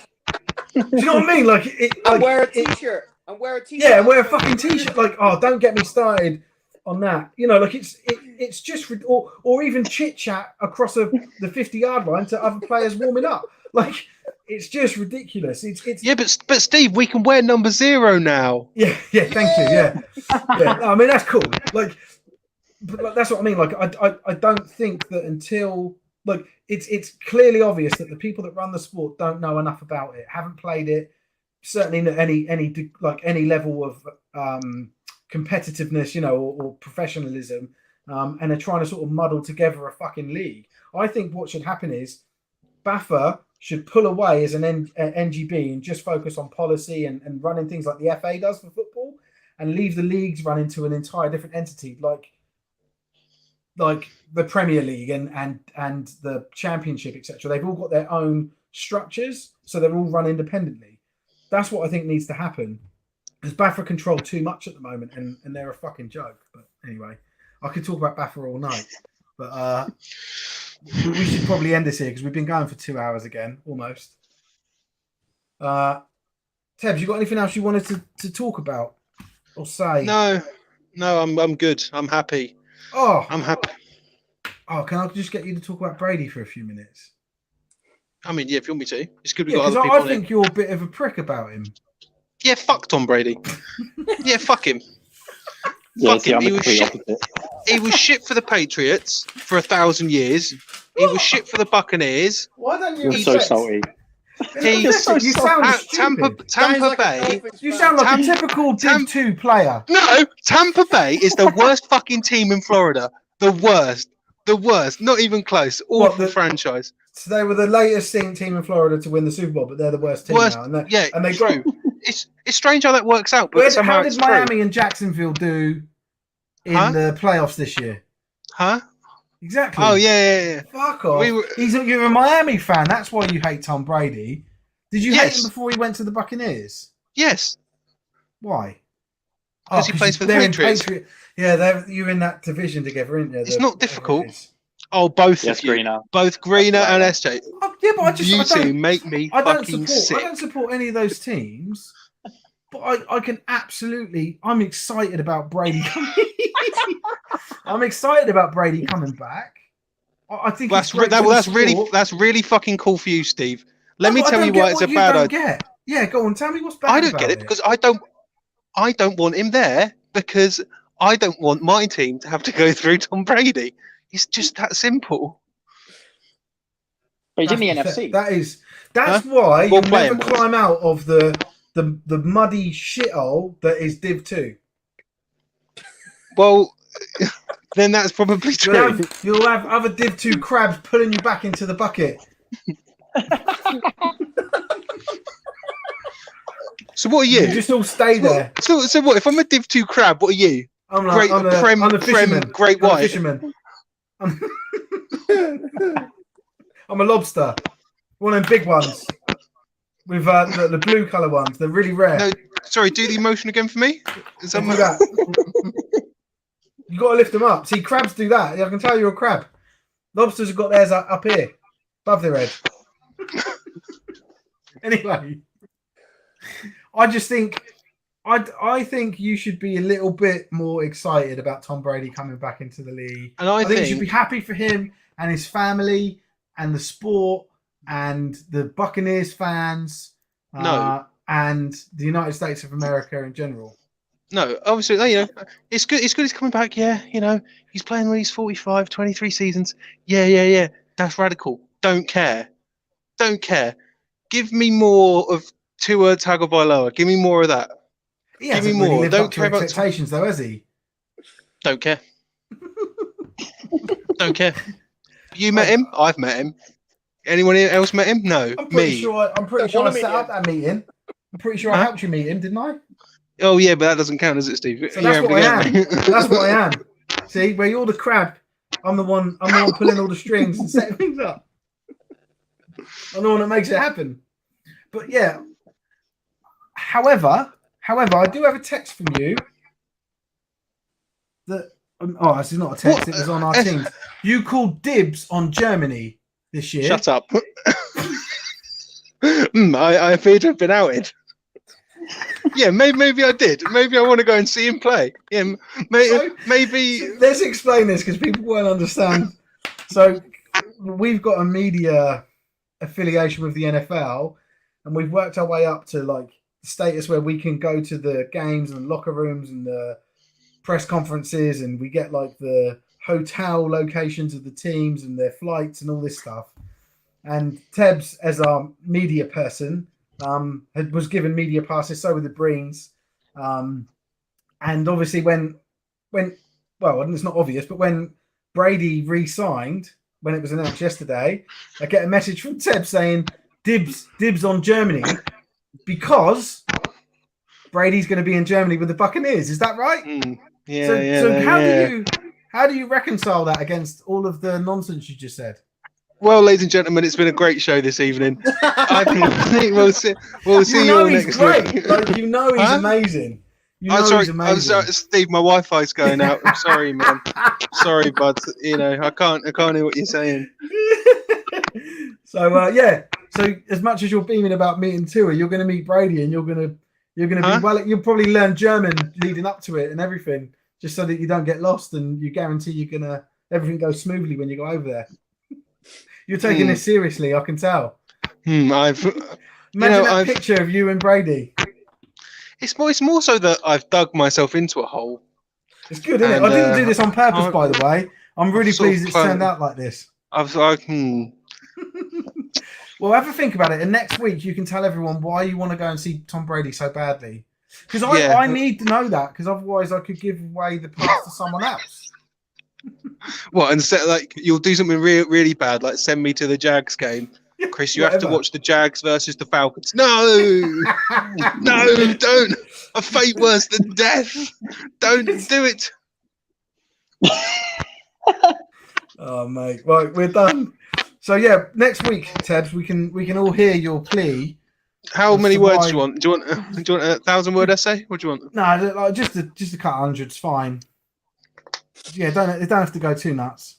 I mean? Like, and wear a t-shirt. And wear a t-shirt. Yeah, wear a fucking t-shirt. Like, don't get me started on that. Like it's just or even chit chat across the 50-yard line to other players warming up. Like, it's just ridiculous. It's yeah, but Steve, we can wear number 0 now. Yeah. Thank you. Yeah. No, I mean that's cool. Like, but that's what I mean. Like, I don't think that until like it's clearly obvious that the people that run the sport don't know enough about it, haven't played it, certainly at any level of competitiveness, or professionalism, and are trying to sort of muddle together a fucking league. I think what should happen is BAFA should pull away as an NGB and just focus on policy and running things like the FA does for football, and leave the leagues run into an entire different entity like the Premier League and the Championship, etc. They've all got their own structures, so they're all run independently. That's what I think needs to happen. Because Baffa control too much at the moment, and they're a fucking joke. But anyway, I could talk about Baffa all night. But we should probably end this here because we've been going for 2 hours again, almost. Tebbs, you got anything else you wanted to talk about or say? No, I'm good. I'm happy. Oh, I'm happy. Oh, can I just get you to talk about Brady for a few minutes? I mean, yeah, if you want me to. It's good we Yeah, got because other people I think you're a bit of a prick about him. Yeah, fuck Tom Brady. Yeah, fuck him. Yeah, Fuck him. I'm the complete opposite. He was shit for the Patriots for 1,000 years. He was shit for the Buccaneers. Why don't you? You're so salty. You sound stupid. Tampa Bay. You sound like a typical Div 2 player. No, Tampa Bay is the worst fucking team in Florida. The worst. The worst. Not even close. Awful franchise. So they were the latest team in Florida to win the Super Bowl, but they're the worst team now. And they true. It's strange how that works out, but somehow how did Miami and Jacksonville do in the playoffs this year? Huh? Exactly. Oh, yeah. Fuck off. You're a Miami fan. That's why you hate Tom Brady. Did you hate him before he went to the Buccaneers? Yes. Why? Because he plays for the Patriots. Yeah, you're in that division together, aren't you? It's not difficult. Oh, both of you. Greener. Both Greener and SJ. Oh, yeah, but you two make me fucking sick. I don't support any of those teams, but I can absolutely... I'm excited about Brady coming. I'm excited about Brady coming back. I think that's really fucking cool for you, Steve. Let me tell you why it's a bad idea. Yeah, go on. Tell me what's bad. I don't get it because I don't want him there because I don't want my team to have to go through Tom Brady. It's just that simple. But he's in the NFC. That's why you never climb out of the muddy shithole that is Div 2. Well, then that's probably true. You'll have other Div 2 crabs pulling you back into the bucket. So what are you? You just all stay there. So what? If I'm a Div 2 crab, what are you? I'm a fisherman. Great white. I'm a fisherman. I'm a lobster. One of them big ones. With the blue colour ones. They're really rare. No, sorry, do the emotion again for me. Do that. You got to lift them up. See, crabs do that. I can tell you're a crab. Lobsters have got theirs up here, above their head. Anyway, I just think I think you should be a little bit more excited about Tom Brady coming back into the league. And I think you should be happy for him and his family and the sport and the Buccaneers fans and the United States of America in general. No, obviously, it's good. It's good he's coming back. Yeah, he's playing these 45, 23 seasons. Yeah. That's radical. Don't care. Give me more of Tua Tagovailoa. Give me more of that. Give me more. Don't care about expectations, though, has he? Don't care. Don't care. You met him. I've met him. Anyone else met him? No. I'm pretty sure I set up that meeting. I'm pretty sure I helped you meet him, didn't I? Oh yeah, but that doesn't count, does it, Steve? So that's what I am. That's what I am. See, where you're the crab, I'm the one pulling all the strings and setting things up. I'm the one that makes it happen. But yeah. However, I do have a text from you that this is not a text, it was on our team. You called dibs on Germany this year. Shut up. I appear to have been outed. Yeah, maybe I did. Maybe I want to go and see him play. Yeah, maybe. Let's explain this because people won't understand. So we've got a media affiliation with the NFL, and we've worked our way up to like the status where we can go to the games and locker rooms and the press conferences, and we get like the hotel locations of the teams and their flights and all this stuff. And Tebbs, as our media person, was given media passes. So were the Breens, and obviously when it's not obvious, but when Brady re-signed, when it was announced yesterday, I get a message from Tebbs saying dibs on Germany because Brady's going to be in Germany with the Buccaneers. Is that right? Yeah. So how do you reconcile that against all of the nonsense you just said? Well, ladies and gentlemen, it's been a great show this evening. I think we'll see you all next great. week. Like, you know he's amazing. You know I'm he's amazing. sorry, Steve. My Wi-Fi's going out. I'm sorry, man. Sorry, bud. You know, I can't hear what you're saying. So yeah. So as much as you're beaming about meeting Tua, you're going to meet Brady, and you're going to be well. You'll probably learn German leading up to it and everything, just so that you don't get lost, and you guarantee you're gonna everything goes smoothly when you go over there. You're taking this seriously, I can tell. Imagine that picture of you and Brady. It's more so that I've dug myself into a hole. It's good, isn't it? I didn't do this on purpose, by the way. I'm really pleased it's turned out like this. Well, have a think about it, and next week you can tell everyone why you want to go and see Tom Brady so badly. Because I need to know that, because otherwise I could give away the pass to someone else. What, instead, like, you'll do something really bad, like send me to the Jags game. Chris, you have to watch the Jags versus the Falcons. No, no, don't. A fate worse than death. Don't do it. Oh, mate. Right, we're done. So yeah, next week, Tebbs, we can all hear your plea. How many words do you want? Do you want a 1,000-word essay? What do you want? No, like just a couple hundred's fine. Yeah, it don't have to go too nuts.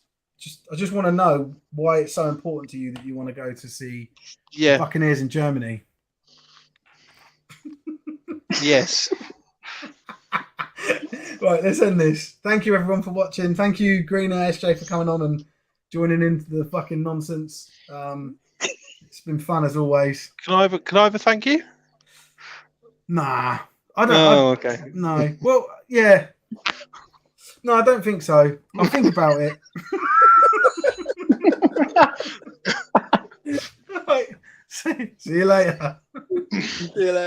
I just want to know why it's so important to you that you want to go to see the Buccaneers in Germany. Yes. Right, let's end this. Thank you everyone for watching. Thank you, Greener SJ, for coming on and joining into the fucking nonsense. It's been fun as always. Can I have a thank you? Nah, I don't. Oh, okay. No. Well, yeah. No, I don't think so. I'll think about it. Right. See you later. See you later.